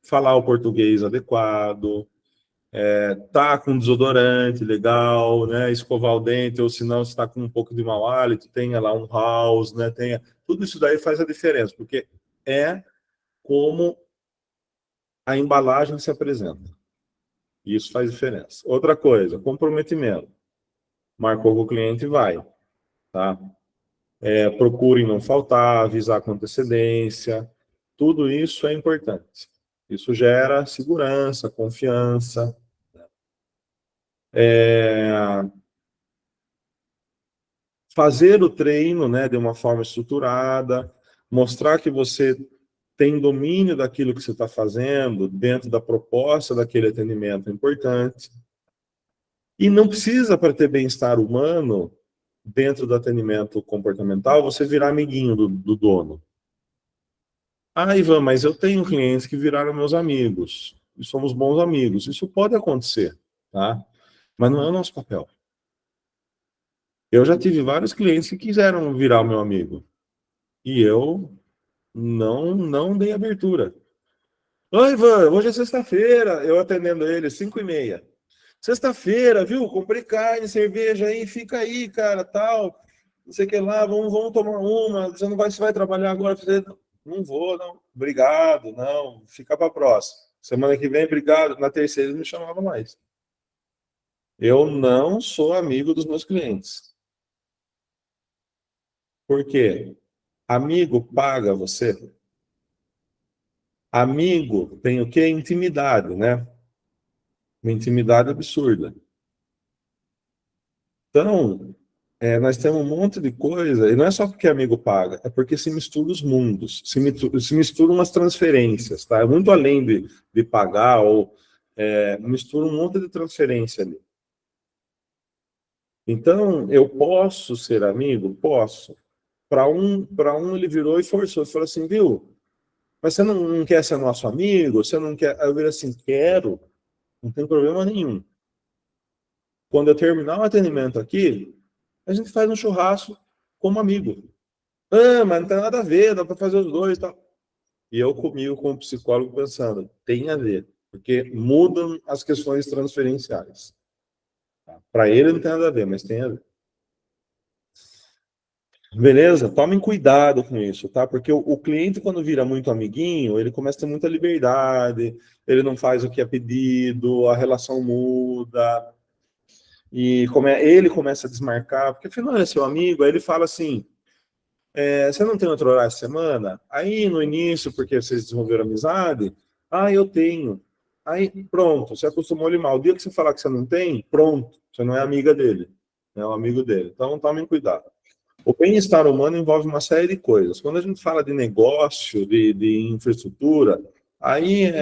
Falar o português adequado, tá com desodorante legal, né? Escovar o dente, ou se não, se está com um pouco de mau hálito, tenha lá um house, né? Tudo isso daí faz a diferença, porque é como a embalagem se apresenta. Isso faz diferença. Outra coisa, comprometimento. Marcou com o cliente, vai, tá? Procurem não faltar, avisar com antecedência. Tudo isso é importante. Isso gera segurança, confiança. Fazer o treino, né, de uma forma estruturada, mostrar que você tem domínio daquilo que você está fazendo dentro da proposta daquele atendimento é importante. E não precisa, para ter bem-estar humano, dentro do atendimento comportamental, você virar amiguinho do dono. Ah, Ivan, mas eu tenho clientes que viraram meus amigos, e somos bons amigos. Isso pode acontecer, tá? Mas não é o nosso papel. Eu já tive vários clientes que quiseram virar o meu amigo, e eu não dei abertura. Oi, Ivan, hoje é sexta-feira, eu atendendo ele, 5h30. Sexta-feira, viu? Comprei carne, cerveja aí, fica aí, cara, tal. Não sei o que lá, vamos tomar uma. Você vai trabalhar agora? Não vou, não. Obrigado, não. Fica para próxima. Semana que vem, obrigado. Na terceira, ele não me chamava mais. Eu não sou amigo dos meus clientes. Por quê? Amigo paga você. Amigo tem o quê? Intimidade, né? Uma intimidade absurda. Então, nós temos um monte de coisa, e não é só porque amigo paga, é porque se mistura os mundos, se misturam as transferências, tá? É muito além de pagar, ou mistura um monte de transferência ali. Então, eu posso ser amigo? Posso. Para um ele virou e forçou, ele falou assim, viu, mas você não quer ser nosso amigo? Você não quer? Aí eu virei assim, quero, não tem problema nenhum. Quando eu terminar o atendimento aqui, a gente faz um churrasco como amigo. Ah, mas não tem nada a ver, dá para fazer os dois e tal. E eu comigo, como psicólogo, pensando, tem a ver, porque mudam as questões transferenciais. Para ele não tem nada a ver, mas tem a ver. Beleza? Tomem cuidado com isso, tá? Porque o cliente, quando vira muito amiguinho, ele começa a ter muita liberdade, ele não faz o que é pedido, a relação muda, e ele começa a desmarcar, porque afinal é seu amigo, aí ele fala assim, você não tem outro horário essa semana? Aí no início, porque vocês desenvolveram amizade, eu tenho. Aí pronto, você acostumou ele mal. O dia que você falar que você não tem, pronto, você não é amiga dele, é um amigo dele. Então tomem cuidado. O bem-estar humano envolve uma série de coisas. Quando a gente fala de negócio, de infraestrutura, aí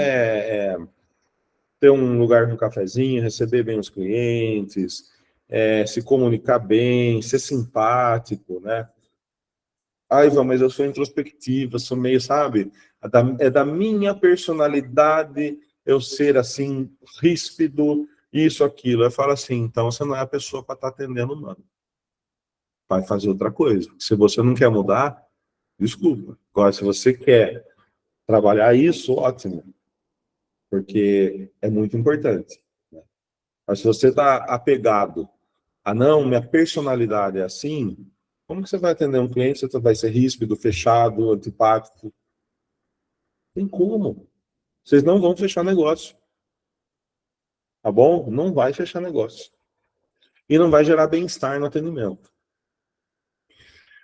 ter um lugar no cafezinho, receber bem os clientes, se comunicar bem, ser simpático, né? Ivan, mas eu sou introspectiva, sou meio, sabe? É da minha personalidade eu ser assim, ríspido, isso, aquilo. Eu falo assim, então você não é a pessoa para estar atendendo, mano. Vai fazer outra coisa. Se você não quer mudar, desculpa. Agora, se você quer trabalhar isso, ótimo. Porque é muito importante. Né? Mas se você está apegado a não, minha personalidade é assim, como que você vai atender um cliente? Você vai ser ríspido, fechado, antipático? Tem como. Vocês não vão fechar negócio. Tá bom? Não vai fechar negócio. E não vai gerar bem-estar no atendimento.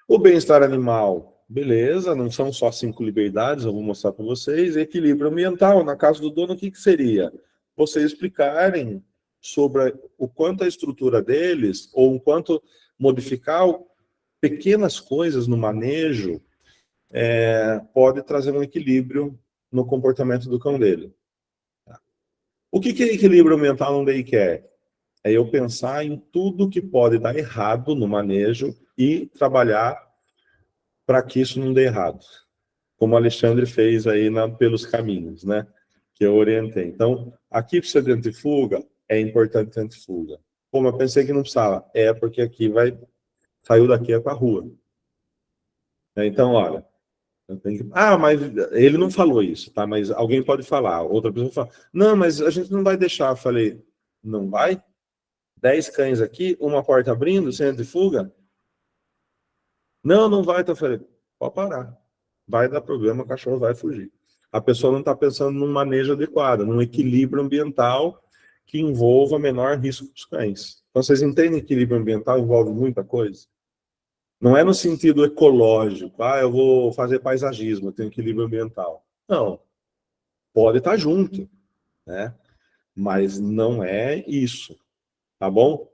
O bem-estar animal beleza, não são só 5 liberdades, eu vou mostrar para vocês. Equilíbrio ambiental, na casa do dono, o que seria? Vocês explicarem sobre o quanto a estrutura deles, ou o quanto modificar pequenas coisas no manejo pode trazer um equilíbrio no comportamento do cão dele. O que é equilíbrio ambiental no daycare? É eu pensar em tudo que pode dar errado no manejo e trabalhar para que isso não dê errado. Como o Alexandre fez aí pelos caminhos, né? Que eu orientei. Então, aqui precisa de antifuga, é importante ter antifuga. Como eu pensei que não precisava, porque aqui saiu daqui para a rua. Então, olha, mas ele não falou isso, tá? Mas alguém pode falar, outra pessoa fala, não, mas a gente não vai deixar. Eu falei, não vai? 10 cães aqui, uma porta abrindo, sem antifuga? Não, não vai. Então eu falei, pode parar. Vai dar problema, o cachorro vai fugir. A pessoa não está pensando num manejo adequado, num equilíbrio ambiental que envolva menor risco para os cães. Então, vocês entendem que equilíbrio ambiental envolve muita coisa? Não é no sentido ecológico, eu vou fazer paisagismo, eu tenho equilíbrio ambiental. Não, pode estar junto, né? Mas não é isso, tá bom?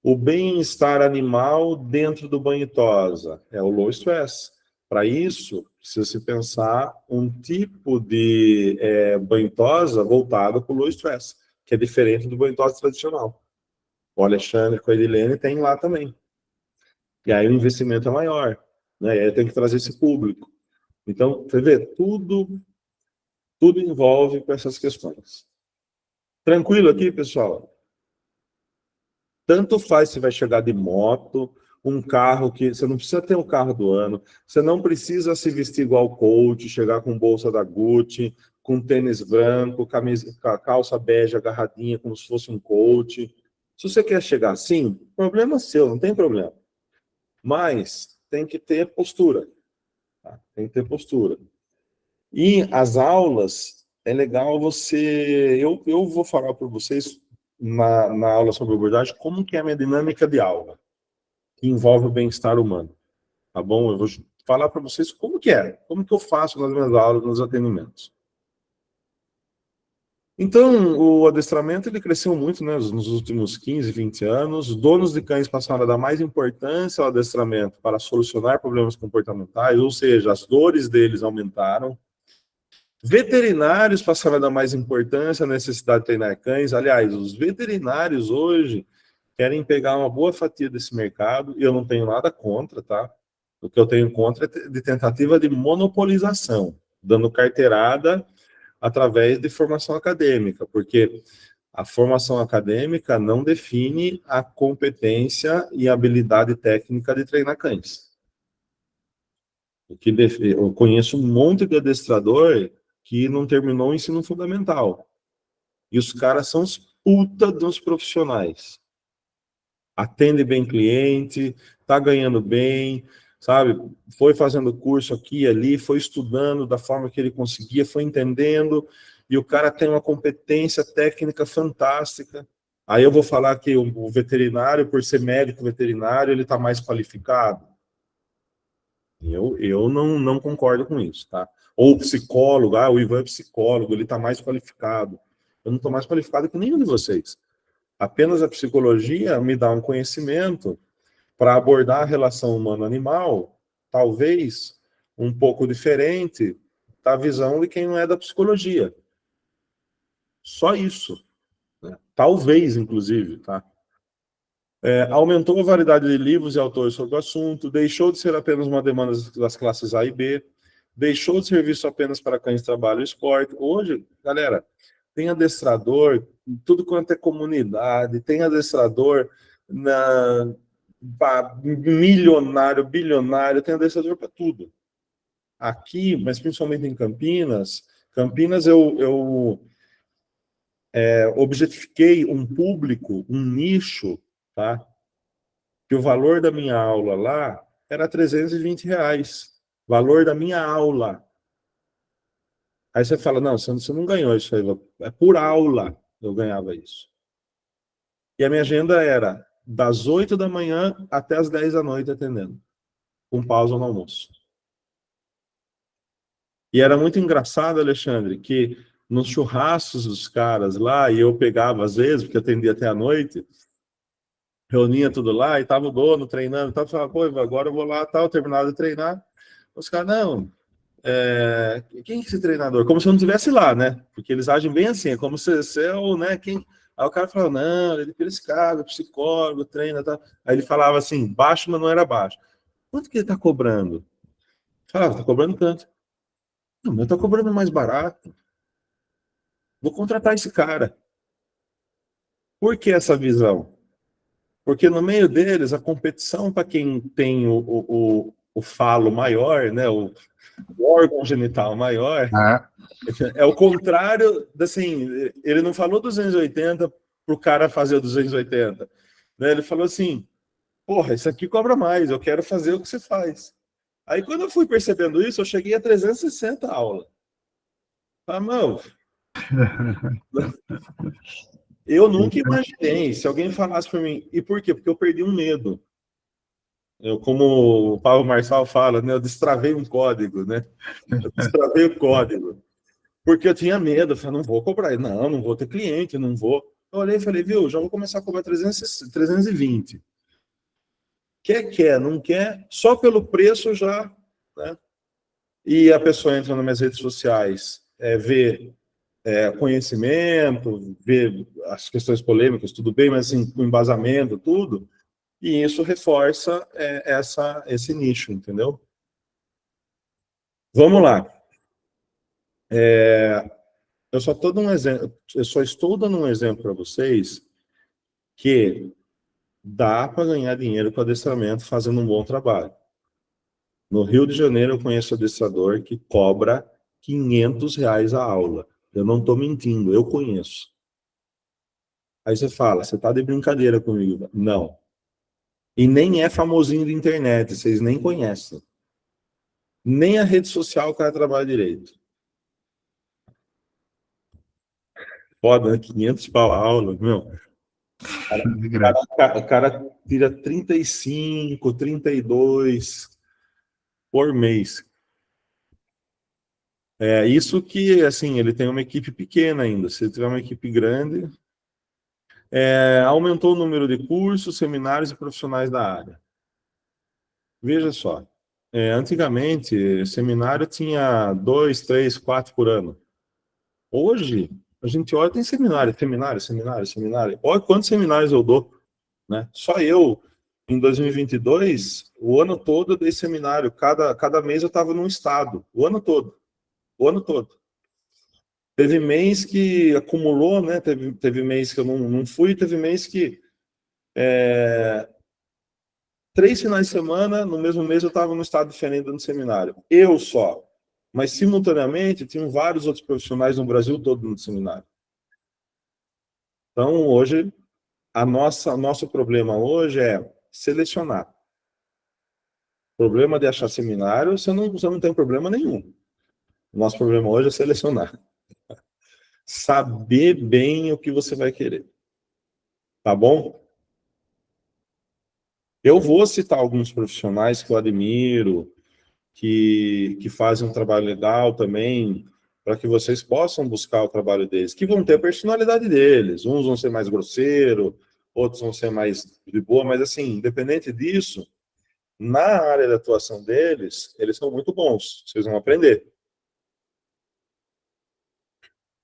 O bem-estar animal dentro do banho e tosa é o low stress. Para isso, precisa se pensar um tipo de banho e tosa voltado para o low stress, que é diferente do banho e tosa tradicional. O Alexandre com a Edilene tem lá também. E aí o investimento é maior, né? E aí tem que trazer esse público. Então, você vê, tudo envolve com essas questões. Tranquilo aqui, pessoal? Tanto faz se vai chegar de moto, um carro que... Você não precisa ter o carro do ano, você não precisa se vestir igual coach, chegar com bolsa da Gucci, com tênis branco, calça bege agarradinha, como se fosse um coach. Se você quer chegar assim, problema seu, não tem problema. Mas tem que ter postura. Tá? Tem que ter postura. E as aulas, é legal você... Eu vou falar para vocês, na aula sobre abordagem, como que é a minha dinâmica de aula, que envolve o bem-estar humano. Tá bom? Eu vou falar para vocês como que é, como que eu faço nas minhas aulas, nos atendimentos. Então, o adestramento ele cresceu muito, né, nos últimos 15, 20 anos. Os donos de cães passaram a dar mais importância ao adestramento para solucionar problemas comportamentais, ou seja, as dores deles aumentaram. Veterinários passaram a dar mais importância à necessidade de treinar cães. Aliás, os veterinários hoje querem pegar uma boa fatia desse mercado, e eu não tenho nada contra, tá? O que eu tenho contra é de tentativa de monopolização, dando carteirada através de formação acadêmica, porque a formação acadêmica não define a competência e habilidade técnica de treinar cães. Eu conheço um monte de adestrador que não terminou o ensino fundamental. E os caras são os puta dos profissionais. Atende bem cliente, tá ganhando bem, sabe? Foi fazendo curso aqui e ali, foi estudando da forma que ele conseguia, foi entendendo, e o cara tem uma competência técnica fantástica. Aí eu vou falar que o veterinário, por ser médico veterinário, ele está mais qualificado. Eu não concordo com isso, tá? Ou psicólogo, o Ivan é psicólogo, ele está mais qualificado. Eu não estou mais qualificado que nenhum de vocês. Apenas a psicologia me dá um conhecimento para abordar a relação humano-animal, talvez um pouco diferente da visão de quem não é da psicologia. Só isso. Né? Talvez, inclusive, tá? Aumentou a variedade de livros e autores sobre o assunto, deixou de ser apenas uma demanda das classes A e B, deixou de ser visto apenas para cães de trabalho e esporte. Hoje, galera, tem adestrador em tudo quanto é comunidade, tem adestrador milionário, bilionário, tem adestrador para tudo. Aqui, mas principalmente em Campinas, eu objetifiquei um público, um nicho, tá? Que o valor da minha aula lá era R$320. Valor da minha aula. Aí você fala, não, você não ganhou isso aí. É por aula eu ganhava isso. E a minha agenda era das 8 da manhã até as 10 da noite atendendo. com pausa no almoço. E era muito engraçado, Alexandre, que nos churrascos dos caras lá, e eu pegava às vezes, porque eu atendia até a noite, reunia tudo lá, e tava o dono treinando, tal, falava, pô, agora eu vou lá, tal, terminado de treinar. Os caras, não, quem é esse treinador? Como se eu não estivesse lá, né? Porque eles agem bem assim, é como se você é o, né, quem... Aí o cara falava, não, ele é esse cara, psicólogo, treina, tal. Aí ele falava assim, baixo, mas não era baixo. Quanto que ele tá cobrando? Falava, tá cobrando tanto. Não, mas eu tô cobrando mais barato. Vou contratar esse cara. Por que essa visão? Porque no meio deles, a competição para quem tem o falo maior, né, o órgão genital maior, Ah, é o contrário, assim, ele não falou 280 para o cara fazer o 280, né? Ele falou assim, porra, isso aqui cobra mais, eu quero fazer o que você faz. Aí quando eu fui percebendo isso, eu cheguei a 360 aula. Ah, mano, eu nunca imaginei, se alguém falasse para mim, e por quê? Porque eu perdi um medo. Eu, como o Paulo Marçal fala, né, eu destravei um código, né? Eu destravei o código. Porque eu tinha medo, eu falei, não vou cobrar, não vou ter cliente, não vou. Eu olhei e falei, viu, já vou começar a cobrar 320. Quer, não quer, só pelo preço já, né? E a pessoa entra nas minhas redes sociais, vê conhecimento, vê as questões polêmicas, tudo bem, mas assim, com embasamento, tudo, e isso reforça esse nicho, entendeu? Vamos lá. Eu só estou dando um exemplo para vocês que dá para ganhar dinheiro com adestramento fazendo um bom trabalho. No Rio de Janeiro, eu conheço adestrador que cobra R$ 500 a aula. Eu não estou mentindo, eu conheço. Aí você fala, você está de brincadeira comigo? Não. E nem é famosinho de internet, vocês nem conhecem. Nem a rede social o cara trabalha direito. Foda, né? 500 pau a aula, meu. de graça. O cara tira 35, 32 por mês. É isso que, assim, ele tem uma equipe pequena ainda. Se ele tiver uma equipe grande, aumentou o número de cursos, seminários e profissionais da área. Veja só, antigamente, seminário tinha 2, 3, 4 por ano. Hoje, a gente olha, tem seminário. Olha quantos seminários eu dou, né? Só eu, em 2022, o ano todo eu dei seminário. Cada mês eu estava num estado, o ano todo. O ano todo. Teve mês que acumulou, né? Teve mês que eu não fui, teve mês que 3 finais de semana, no mesmo mês eu estava num estado diferente dando seminário. Eu só. Mas, simultaneamente, tinham vários outros profissionais no Brasil todo no seminário. Então, hoje, nosso problema hoje é selecionar. O problema de achar seminário, você não tem problema nenhum. O nosso problema hoje é selecionar. Saber bem o que você vai querer. Tá bom? Eu vou citar alguns profissionais que eu admiro, que fazem um trabalho legal também, para que vocês possam buscar o trabalho deles, que vão ter a personalidade deles. Uns vão ser mais grosseiro, outros vão ser mais de boa, mas assim, independente disso, na área de atuação deles, eles são muito bons, vocês vão aprender.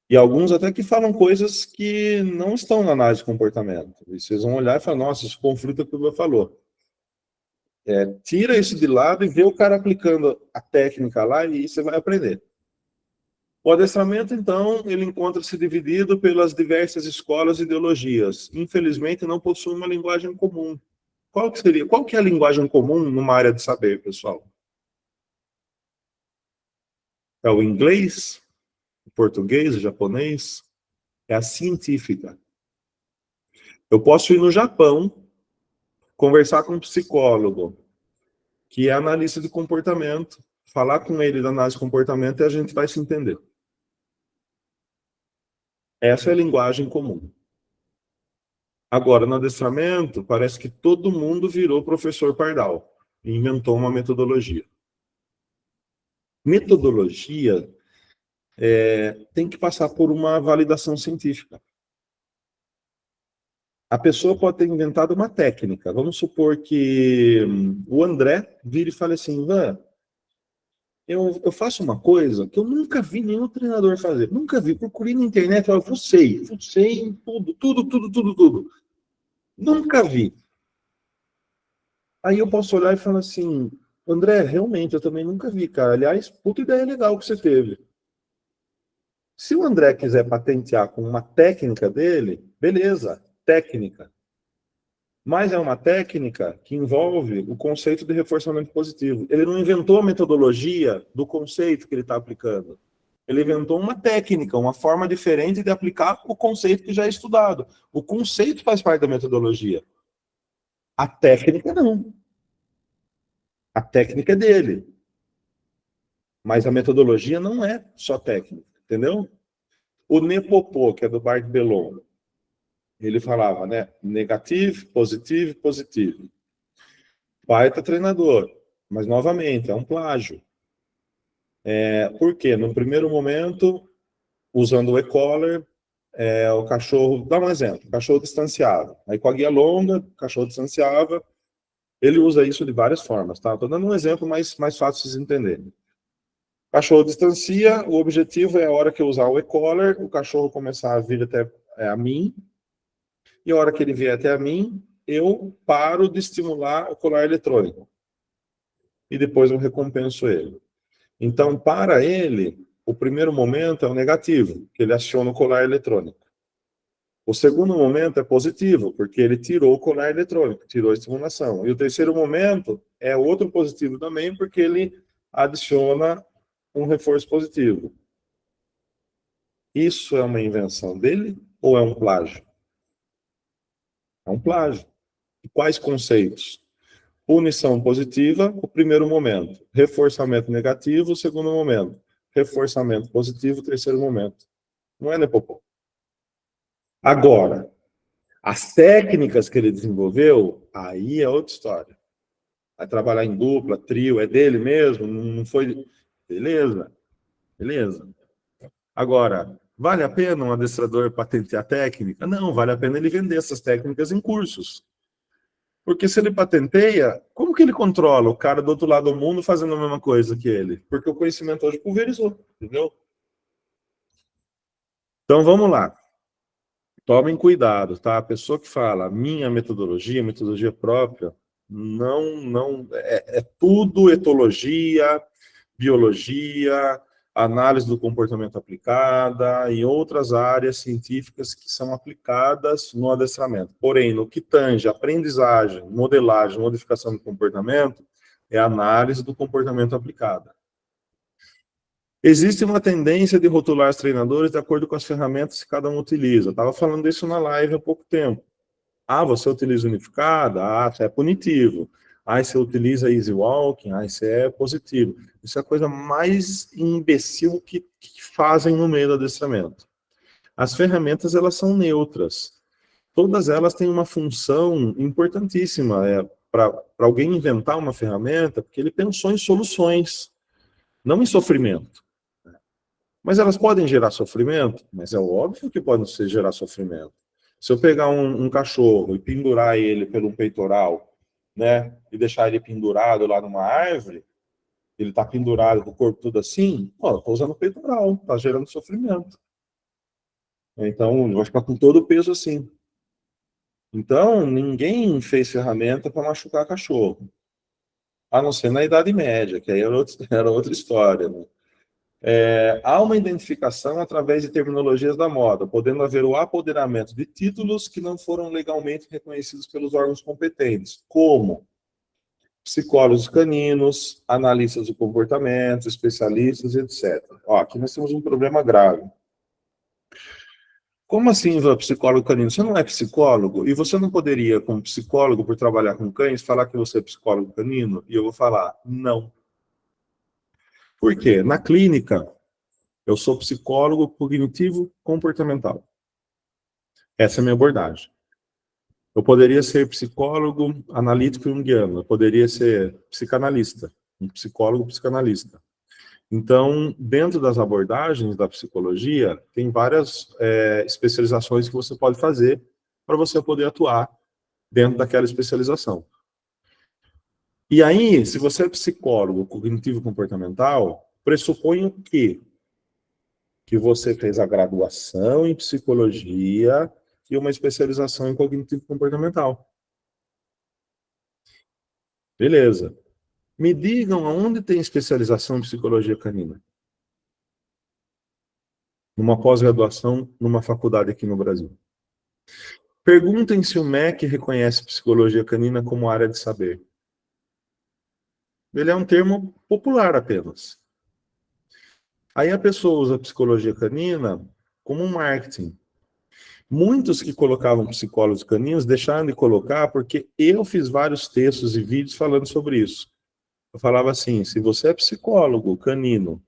E alguns até que falam coisas que não estão na análise de comportamento. E vocês vão olhar e falar, nossa, isso conflita com o que o Ivan falou. Tira isso de lado e vê o cara aplicando a técnica lá e você vai aprender. O adestramento, então, ele encontra-se dividido pelas diversas escolas e ideologias. Infelizmente, não possui uma linguagem comum. Qual que é a linguagem comum numa área de saber, pessoal? É o inglês, o português, o japonês? É a científica. Eu posso ir no Japão, conversar com um psicólogo, que é analista de comportamento, falar com ele da análise de comportamento e a gente vai se entender. Essa é a linguagem comum. Agora, no adestramento, parece que todo mundo virou professor Pardal. e inventou uma metodologia. Metodologia tem que passar por uma validação científica. A pessoa pode ter inventado uma técnica. Vamos supor que o André vira e fale assim, Ivan, eu faço uma coisa que eu nunca vi nenhum treinador fazer. Nunca vi. Procurei na internet, eu sei em tudo. Nunca vi. Aí eu posso olhar e falar assim, André, realmente, eu também nunca vi, cara. Aliás, puta ideia legal que você teve. Se o André quiser patentear com uma técnica dele, beleza, técnica. Mas é uma técnica que envolve o conceito de reforçamento positivo. Ele não inventou a metodologia do conceito que ele está aplicando. Ele inventou uma técnica, uma forma diferente de aplicar o conceito que já é estudado. O conceito faz parte da metodologia. A técnica não. A técnica é dele. Mas a metodologia não é só técnica, entendeu? O Nepopô, que é do Bart Bellon, ele falava, né? Negativo, positivo. Baita treinador. Mas, novamente, é um plágio. Por quê? No primeiro momento, usando o e-collar, o cachorro... Dá um exemplo. O cachorro distanciava. Aí, com a guia longa, o cachorro distanciava. Ele usa isso de várias formas, tá? Estou dando um exemplo mais fácil de vocês entenderem. O cachorro distancia, o objetivo é a hora que eu usar o e-collar, o cachorro começar a vir até a mim, e a hora que ele vier até a mim, eu paro de estimular o colar eletrônico. E depois eu recompenso ele. Então, para ele, o primeiro momento é o negativo, que ele aciona o colar eletrônico. O segundo momento é positivo, porque ele tirou o colar eletrônico, tirou a estimulação. E o terceiro momento é outro positivo também, porque ele adiciona um reforço positivo. Isso é uma invenção dele ou é um plágio? É um plágio. E quais conceitos? Punição positiva, o primeiro momento. Reforçamento negativo, o segundo momento. Reforçamento positivo, o terceiro momento. Não é Nepopô. Agora, as técnicas que ele desenvolveu, aí é outra história. Vai trabalhar em dupla, trio, é dele mesmo? Não foi... Beleza. Agora, vale a pena um adestrador patentear técnica? Não, vale a pena ele vender essas técnicas em cursos. Porque se ele patenteia, como que ele controla o cara do outro lado do mundo fazendo a mesma coisa que ele? Porque o conhecimento hoje pulverizou, entendeu? Então, vamos lá. Tomem cuidado, tá? A pessoa que fala minha metodologia própria, não é tudo etologia, biologia, análise do comportamento aplicada e outras áreas científicas que são aplicadas no adestramento. Porém, no que tange aprendizagem, modelagem, modificação do comportamento, é a análise do comportamento aplicada. Existe uma tendência de rotular os treinadores de acordo com as ferramentas que cada um utiliza. Eu estava falando isso na live há pouco tempo. Ah, você utiliza unificada? Ah, isso é punitivo. Ah, você utiliza easy walking? Ah, isso é positivo. Isso é a coisa mais imbecil que fazem no meio do adestramento. As ferramentas, elas são neutras. Todas elas têm uma função importantíssima. Para alguém inventar uma ferramenta, porque ele pensou em soluções, não em sofrimento. Mas elas podem gerar sofrimento? Mas é óbvio que podem gerar sofrimento. Se eu pegar um cachorro e pendurar ele pelo peitoral, né, e deixar ele pendurado lá numa árvore, ele está pendurado com o corpo tudo assim, estou usando o peitoral, está gerando sofrimento. Então, eu vou ficar com todo o peso assim. Então, ninguém fez ferramenta para machucar cachorro. A não ser na Idade Média, que aí era outra história, né? Há uma identificação através de terminologias da moda, podendo haver o apoderamento de títulos que não foram legalmente reconhecidos pelos órgãos competentes, como psicólogos caninos, analistas do comportamento, especialistas, etc. Aqui nós temos um problema grave. Como assim, psicólogo canino? Você não é psicólogo? E você não poderia, como psicólogo, por trabalhar com cães, falar que você é psicólogo canino? E eu vou falar, não. Por quê? Na clínica, eu sou psicólogo cognitivo comportamental. Essa é a minha abordagem. Eu poderia ser psicólogo analítico junguiano, eu poderia ser psicanalista, um psicólogo psicanalista. Então, dentro das abordagens da psicologia, tem várias especializações que você pode fazer para você poder atuar dentro daquela especialização. E aí, se você é psicólogo cognitivo-comportamental, pressupõe o quê? Que você fez a graduação em psicologia e uma especialização em cognitivo-comportamental. Beleza. Me digam aonde tem especialização em psicologia canina. Numa pós-graduação, numa faculdade aqui no Brasil. Perguntem se o MEC reconhece psicologia canina como área de saber. Ele é um termo popular apenas. Aí a pessoa usa psicologia canina como um marketing. Muitos que colocavam psicólogos caninos deixaram de colocar porque eu fiz vários textos e vídeos falando sobre isso. Eu falava assim, se você é psicólogo canino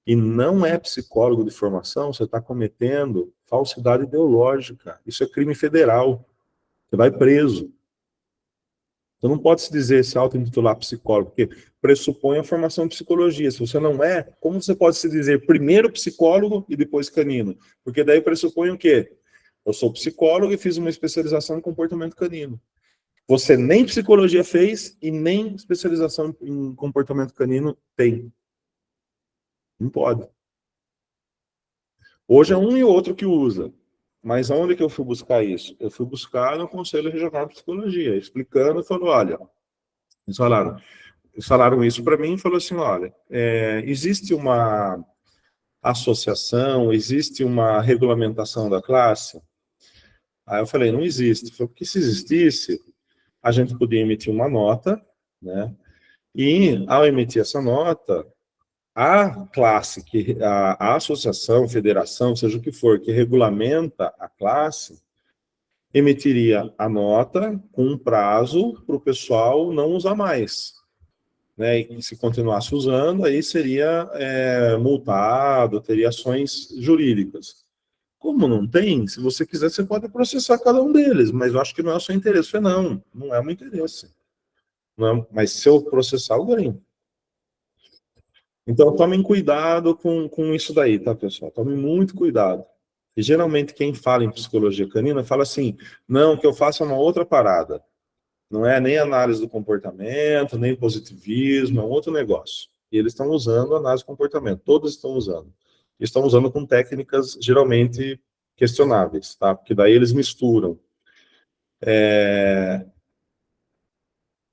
e não é psicólogo de formação, você está cometendo falsidade ideológica. Isso é crime federal. Você vai preso. Então não pode se dizer, se auto-intitular psicólogo, porque pressupõe a formação em psicologia. Se você não é, como você pode se dizer primeiro psicólogo e depois canino? Porque daí pressupõe o quê? Eu sou psicólogo e fiz uma especialização em comportamento canino. Você nem psicologia fez e nem especialização em comportamento canino tem. Não pode. Hoje é um e outro que usa. Mas onde que eu fui buscar isso? Eu fui buscar no Conselho Regional de Psicologia, explicando, falou, olha, eles falaram isso para mim e falou assim, olha, existe uma associação, existe uma regulamentação da classe? Aí eu falei, não existe. Falei, porque se existisse, a gente podia emitir uma nota, né? E ao emitir essa nota, a classe, a associação, federação, seja o que for, que regulamenta a classe, emitiria a nota com um prazo para o pessoal não usar mais. Né? E se continuasse usando, aí seria multado, teria ações jurídicas. Como não tem, se você quiser, você pode processar cada um deles, mas eu acho que não é o seu interesse. Eu falei, não é o meu interesse. Não, mas se eu processar, eu ganho. Então, tomem cuidado com isso daí, tá, pessoal? Tomem muito cuidado. E, geralmente, quem fala em psicologia canina fala assim, não, o que eu faço é uma outra parada. Não é nem análise do comportamento, nem positivismo, é um outro negócio. E eles estão usando análise do comportamento, todos estão usando. E estão usando com técnicas, geralmente, questionáveis, tá? Porque daí eles misturam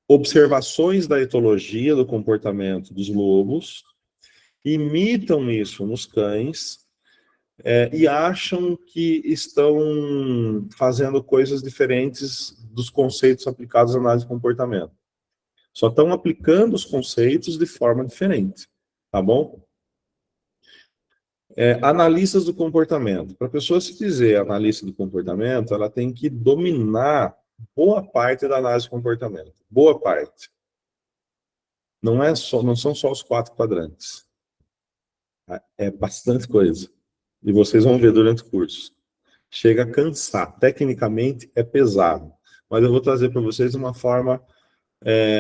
observações da etologia do comportamento dos lobos, imitam isso nos cães e acham que estão fazendo coisas diferentes dos conceitos aplicados à análise de comportamento. Só estão aplicando os conceitos de forma diferente, tá bom? Analistas do comportamento. Para a pessoa se dizer analista do comportamento, ela tem que dominar boa parte da análise de comportamento. Boa parte. Não são só os 4 quadrantes. É bastante coisa. E vocês vão ver durante o curso. Chega a cansar. Tecnicamente é pesado. Mas eu vou trazer para vocês de uma forma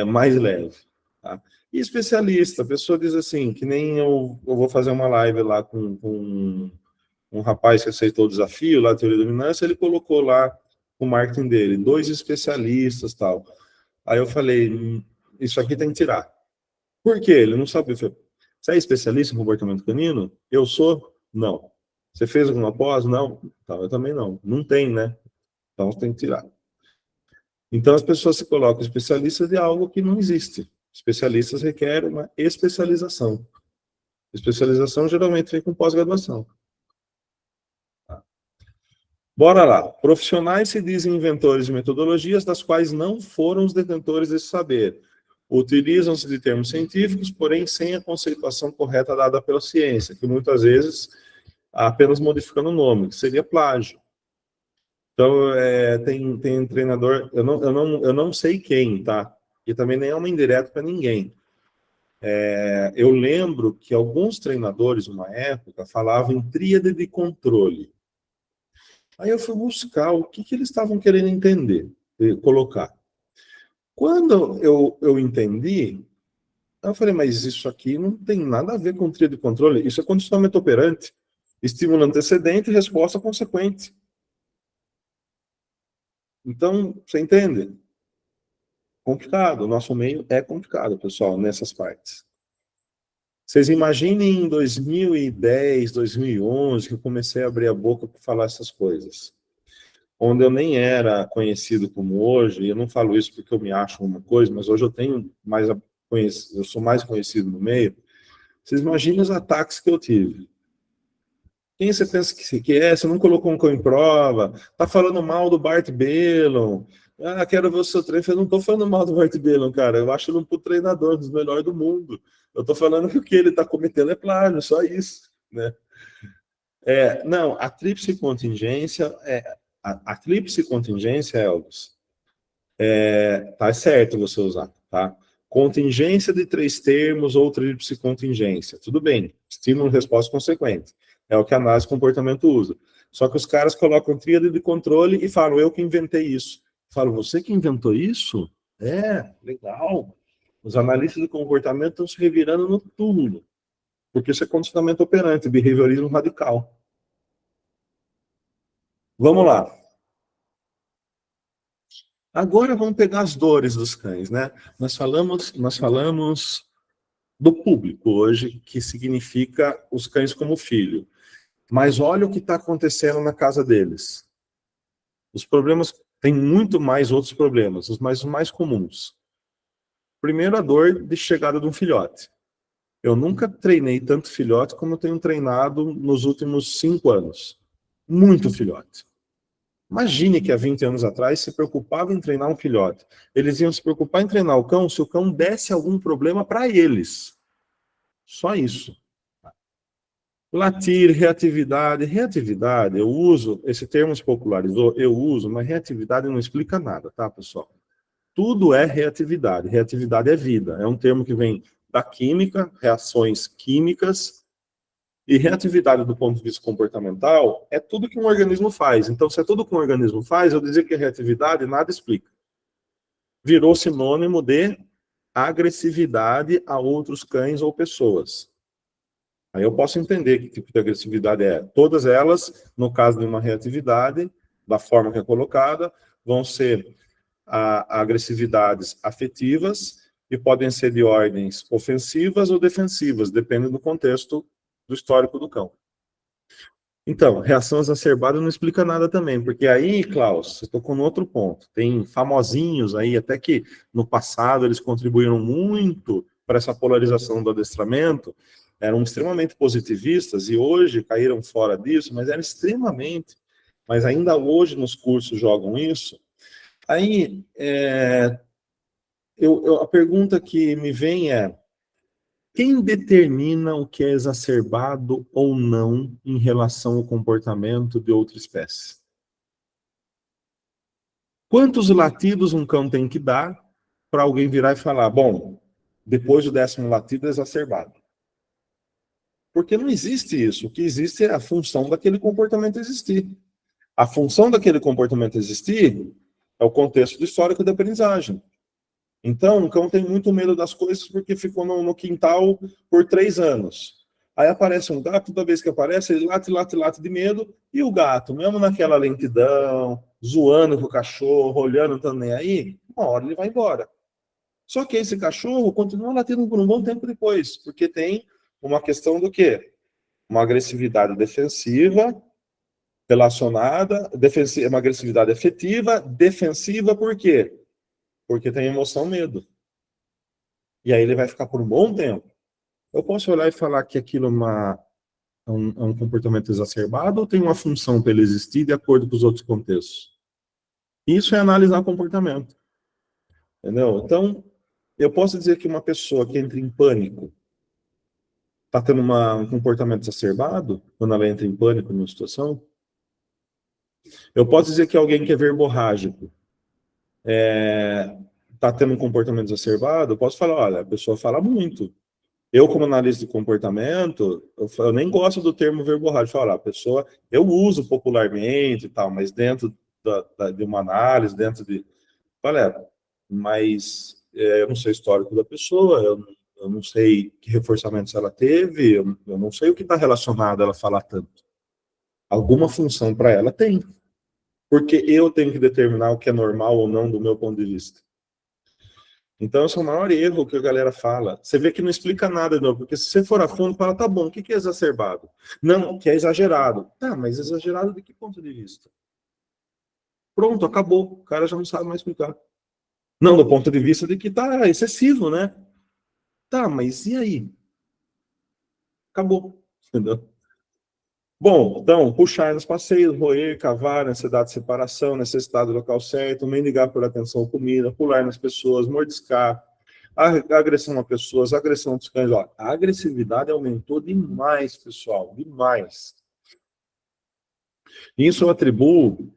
mais leve. Tá? E especialista, a pessoa diz assim, que nem eu vou fazer uma live lá com um rapaz que aceitou o desafio, lá, a teoria da dominância, ele colocou lá o marketing dele, 2 especialistas, tal. Aí eu falei, isso aqui tem que tirar. Por quê? Ele não sabe. Você é especialista em comportamento canino? Eu sou? Não. Você fez alguma pós? Não. Então, eu também não. Não tem, né? Então, tem que tirar. Então, as pessoas se colocam especialistas de algo que não existe. Especialistas requerem uma especialização. Especialização geralmente vem com pós-graduação. Tá. Bora lá. Profissionais se dizem inventores de metodologias das quais não foram os detentores desse saber. Utilizam-se de termos científicos, porém sem a conceituação correta dada pela ciência, que muitas vezes apenas modificando o nome, que seria plágio. Então, tem treinador, eu não sei quem, tá? E também nem é uma indireta para ninguém. Eu lembro que alguns treinadores, numa época, falavam em tríade de controle. Aí eu fui buscar o que eles estavam querendo entender. colocar. Quando eu entendi, eu falei, mas isso aqui não tem nada a ver com trilha de controle, isso é condicionamento operante. Estímulo antecedente e resposta consequente. Então, você entende? Complicado. O nosso meio é complicado, pessoal, nessas partes. Vocês imaginem em 2010, 2011, que eu comecei a abrir a boca para falar essas coisas. Onde eu nem era conhecido como hoje, e eu não falo isso porque eu me acho uma coisa, mas hoje eu tenho mais eu sou mais conhecido no meio. Vocês imaginem os ataques que eu tive. Quem você pensa que é? Você não colocou um cão em prova? Tá falando mal do Bart Bellon? Ah, quero ver o seu treino. Eu não tô falando mal do Bart Bellon, cara. Eu acho ele um puto treinador, dos melhores do mundo. Eu tô falando que o que ele tá cometendo é plágio, só isso, né? Não, a tríplice contingência, a tríplice contingência, Elvis, tá certo você usar, tá? Contingência de 3 termos ou tríplice contingência. Tudo bem. Estímulo, resposta consequente. É o que a análise de comportamento usa. Só que os caras colocam tríade de controle e falam, eu que inventei isso. Falo, você que inventou isso? Legal. Os analistas de comportamento estão se revirando no túmulo. Porque isso é condicionamento operante, behaviorismo radical. Vamos lá. Agora vamos pegar as dores dos cães, né? Nós falamos do público hoje, que significa os cães como filho. Mas olha o que está acontecendo na casa deles. Os problemas, tem muito mais outros problemas, os mais comuns. Primeiro, a dor de chegada de um filhote. Eu nunca treinei tanto filhote como eu tenho treinado nos últimos 5 anos. Muito filhote. Imagine que há 20 anos atrás se preocupava em treinar um filhote. Eles iam se preocupar em treinar o cão se o cão desse algum problema para eles. Só isso. Latir, reatividade. Reatividade, eu uso, esse termo se popularizou, eu uso, mas reatividade não explica nada, tá, pessoal? Tudo é reatividade. Reatividade é vida. É um termo que vem da química, reações químicas, e reatividade do ponto de vista comportamental é tudo que um organismo faz. Então, se é tudo que um organismo faz, eu dizer que é reatividade, nada explica. Virou sinônimo de agressividade a outros cães ou pessoas. Aí eu posso entender que tipo de agressividade é. Todas elas, no caso de uma reatividade, da forma que é colocada, vão ser agressividades afetivas e podem ser de ordens ofensivas ou defensivas, depende do contexto do histórico do cão. Então, reação exacerbada não explica nada também, porque aí, Klaus, você tocou no outro ponto. Tem famosinhos aí, até que no passado eles contribuíram muito para essa polarização do adestramento, eram extremamente positivistas e hoje caíram fora disso, mas eram extremamente, mas ainda hoje nos cursos jogam isso. Aí, a pergunta que me vem é, quem determina o que é exacerbado ou não em relação ao comportamento de outra espécie? Quantos latidos um cão tem que dar para alguém virar e falar, bom, depois do 10º latido é exacerbado? Porque não existe isso. O que existe é a função daquele comportamento existir. A função daquele comportamento existir é o contexto do histórico de aprendizagem. Então, um cão tem muito medo das coisas porque ficou no quintal por 3 anos. Aí aparece um gato, toda vez que aparece, ele late de medo, e o gato, mesmo naquela lentidão, zoando com o cachorro, olhando, não estando nem aí, uma hora ele vai embora. Só que esse cachorro continua latindo por um bom tempo depois, porque tem uma questão do quê? Uma agressividade defensiva relacionada, uma agressividade afetiva, defensiva, por quê? Porque tem emoção, medo. E aí ele vai ficar por um bom tempo. Eu posso olhar e falar que aquilo é um comportamento exacerbado ou tem uma função para ele existir de acordo com os outros contextos? Isso é analisar o comportamento. Entendeu? Então, eu posso dizer que uma pessoa que entra em pânico está tendo um comportamento exacerbado quando ela entra em pânico numa situação? Eu posso dizer que alguém que é verborrágico está tendo um comportamento exacerbado? Eu posso falar, olha, a pessoa fala muito. Eu, como analista de comportamento, eu nem gosto do termo verborrágico. Falar, a pessoa, eu uso popularmente e tal, mas dentro de uma análise, dentro de Falei, mas eu não sei o histórico da pessoa, eu não sei que reforçamentos ela teve, eu não sei o que está relacionado a ela falar tanto. Alguma função para ela tem. Porque eu tenho que determinar o que é normal ou não do meu ponto de vista. Então, esse é o maior erro que a galera fala. Você vê que não explica nada, não, porque se você for a fundo, fala, tá bom, o que é exacerbado? Não, que é exagerado. Tá, mas exagerado de que ponto de vista? Pronto, acabou. O cara já não sabe mais explicar. Não, do ponto de vista de que tá excessivo, né? Tá, mas e aí? Acabou. Entendeu? Bom, então, puxar nos passeios, roer, cavar, necessidade de separação, necessidade do local certo, mendigar por atenção ou comida, pular nas pessoas, mordiscar, agressão a pessoas, agressão dos cães. Ó, a agressividade aumentou demais, pessoal, demais. Isso eu atribuo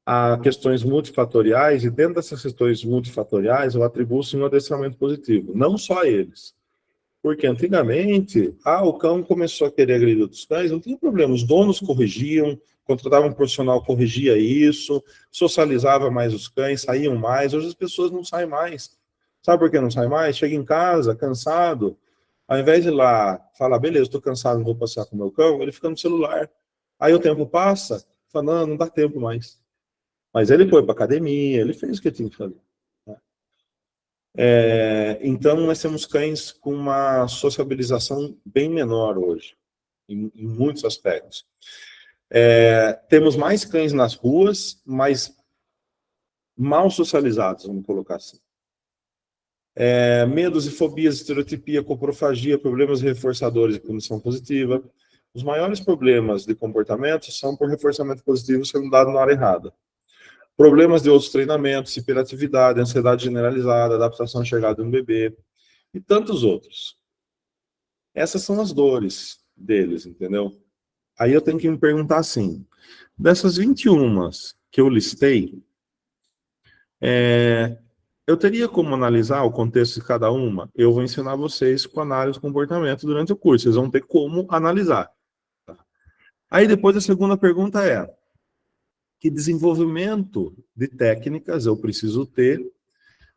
a questões multifatoriais, e dentro dessas questões multifatoriais, eu atribuo sim um adestramento positivo. Não só eles. Porque antigamente, o cão começou a querer agredir outros cães, não tinha problema. Os donos corrigiam, contratavam um profissional, corrigia isso, socializava mais os cães, saíam mais. Hoje as pessoas não saem mais. Sabe por que não saem mais? Chega em casa, cansado, ao invés de ir lá falar, beleza, estou cansado, não vou passear com o meu cão, ele fica no celular. Aí o tempo passa, fala, não dá tempo mais. Mas ele foi para academia, ele fez o que tinha que fazer. Então, nós temos cães com uma sociabilização bem menor hoje, em muitos aspectos. Temos mais cães nas ruas, mas mal socializados, vamos colocar assim. Medos e fobias, estereotipia, coprofagia, problemas reforçadores de punição positiva. Os maiores problemas de comportamento são por reforçamento positivo sendo dado na hora errada. Problemas de outros treinamentos, hiperatividade, ansiedade generalizada, adaptação à chegada de um bebê, e tantos outros. Essas são as dores deles, entendeu? Aí eu tenho que me perguntar assim, dessas 21 que eu listei, eu teria como analisar o contexto de cada uma? Eu vou ensinar vocês com análise de comportamento durante o curso, vocês vão ter como analisar. Tá? Aí depois a segunda pergunta é, que desenvolvimento de técnicas eu preciso ter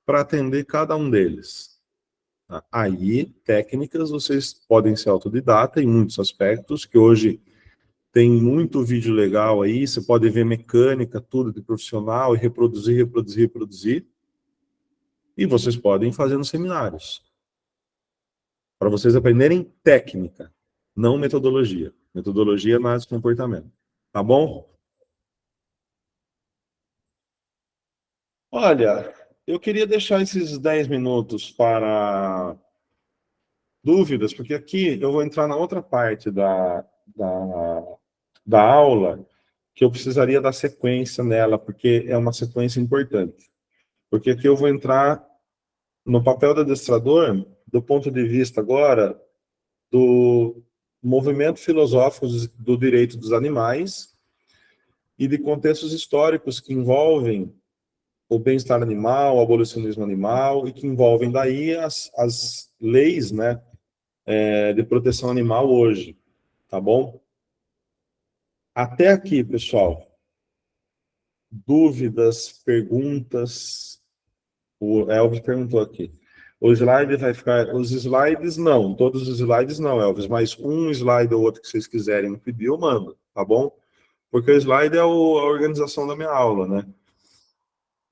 para atender cada um deles? Aí, técnicas, vocês podem ser autodidata em muitos aspectos, que hoje tem muito vídeo legal aí, você pode ver mecânica, tudo de profissional, e reproduzir, reproduzir, reproduzir. E vocês podem ir fazendo seminários. Para vocês aprenderem técnica, não metodologia. Metodologia é análise de comportamento. Tá bom? Olha, eu queria deixar esses 10 minutos para dúvidas, porque aqui eu vou entrar na outra parte da aula, que eu precisaria dar sequência nela, porque é uma sequência importante. Porque aqui eu vou entrar no papel do adestrador, do ponto de vista agora do movimento filosófico do direito dos animais e de contextos históricos que envolvem o bem-estar animal, o abolicionismo animal, e que envolvem daí as leis, né, de proteção animal hoje, tá bom? Até aqui, pessoal. Dúvidas, perguntas? O Elvis perguntou aqui. O slide vai ficar... Os slides, não. Todos os slides, não, Elvis. Mas um slide ou outro que vocês quiserem pedir, eu mando, tá bom? Porque o slide é a organização da minha aula, né?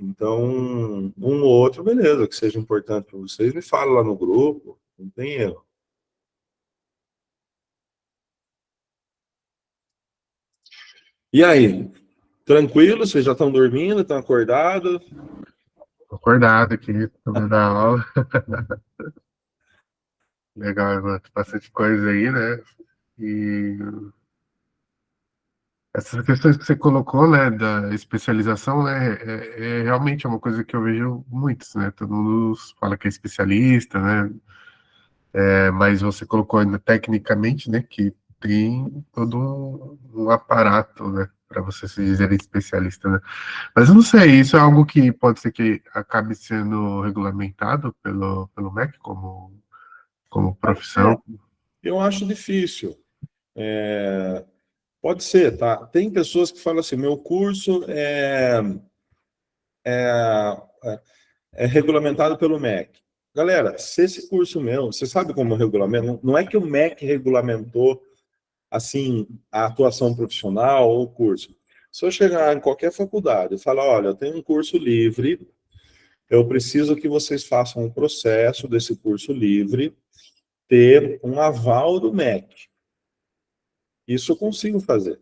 Então, um ou outro, beleza, que seja importante para vocês, me fala lá no grupo, não tem erro. E aí? Tranquilo? Vocês já estão dormindo? Estão acordados? Acordado aqui, também da aula. Legal, bastante coisa aí, né? E essas questões que você colocou, né, da especialização, né, realmente é uma coisa que eu vejo muitos, né? Todo mundo fala que é especialista, né? Mas você colocou ainda tecnicamente, né, que tem todo um aparato, né, para você se dizer especialista, né? Mas eu não sei, isso é algo que pode ser que acabe sendo regulamentado pelo MEC como profissão? Eu acho difícil. Pode ser, tá? Tem pessoas que falam assim, meu curso é regulamentado pelo MEC. Galera, se esse curso meu, você sabe como regulamento? Não é que o MEC regulamentou assim a atuação profissional ou o curso. Se eu chegar em qualquer faculdade e falar, olha, eu tenho um curso livre, eu preciso que vocês façam um processo desse curso livre, ter um aval do MEC. Isso eu consigo fazer.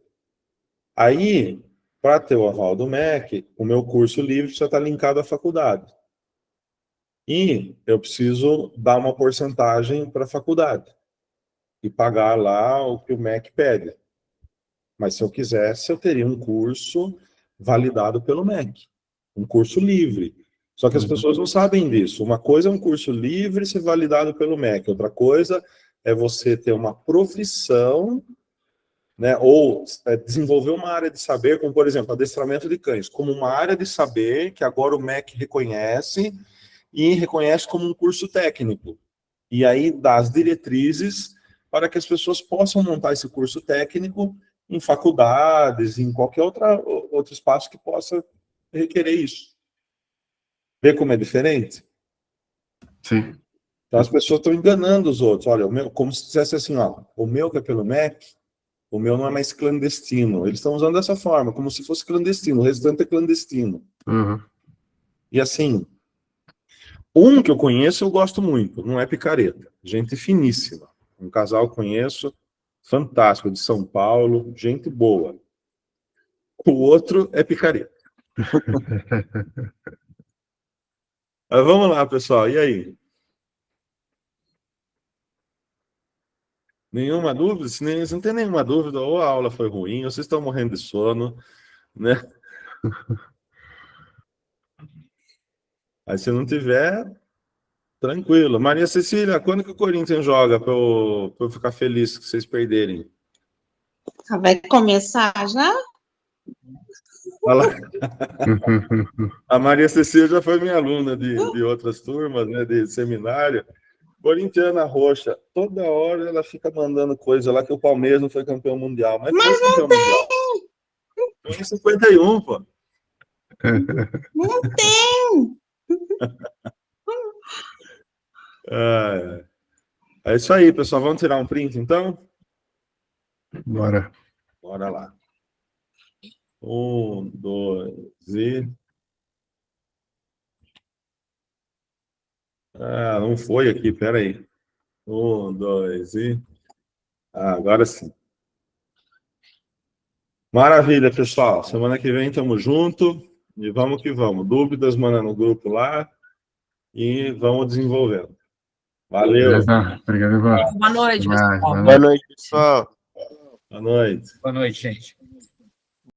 Aí, para ter o aval do MEC, o meu curso livre precisa estar linkado à faculdade. E eu preciso dar uma porcentagem para a faculdade e pagar lá o que o MEC pede. Mas se eu quisesse, eu teria um curso validado pelo MEC, um curso livre. Só que as pessoas não sabem disso. Uma coisa é um curso livre ser validado pelo MEC, outra coisa é você ter uma profissão, né, ou desenvolver uma área de saber, como, por exemplo, adestramento de cães, como uma área de saber que agora o MEC reconhece e reconhece como um curso técnico. E aí dá as diretrizes para que as pessoas possam montar esse curso técnico em faculdades, em qualquer outro espaço que possa requerer isso. Vê como é diferente? Sim. Então as pessoas estão enganando os outros. Olha, o meu, como se dissesse assim, ó, o meu que é pelo MEC, o meu não é mais clandestino. Eles estão usando dessa forma, como se fosse clandestino, o restante é clandestino. Uhum. E assim, um que eu conheço eu gosto muito, não é picareta, gente finíssima. Um casal conheço, fantástico, de São Paulo, gente boa. O outro é picareta. Mas vamos lá, pessoal, e aí? Nenhuma dúvida? Se não tem nenhuma dúvida, ou a aula foi ruim, ou vocês estão morrendo de sono, né? Aí se não tiver, tranquilo. Maria Cecília, quando que o Corinthians joga para eu ficar feliz que vocês perderem? Vai começar já? Olha lá. A Maria Cecília já foi minha aluna de outras turmas, né, de seminário. Corintiana roxa, toda hora ela fica mandando coisa lá que o Palmeiras não foi campeão mundial. Mas foi campeão mundial. Foi em 51, pô. Não tem! É isso aí, pessoal. Vamos tirar um print, então? Bora. Bora lá. 1, 2 e... Ah, não foi aqui, peraí. 1, 2 e... Ah, agora sim. Maravilha, pessoal. Semana que vem estamos juntos e vamos que vamos. Dúvidas, manda no grupo lá e vamos desenvolvendo. Valeu. Beleza? Obrigado, Ivan. Boa noite, Até mais. pessoal. Boa noite, pessoal. Boa noite. Boa noite, gente.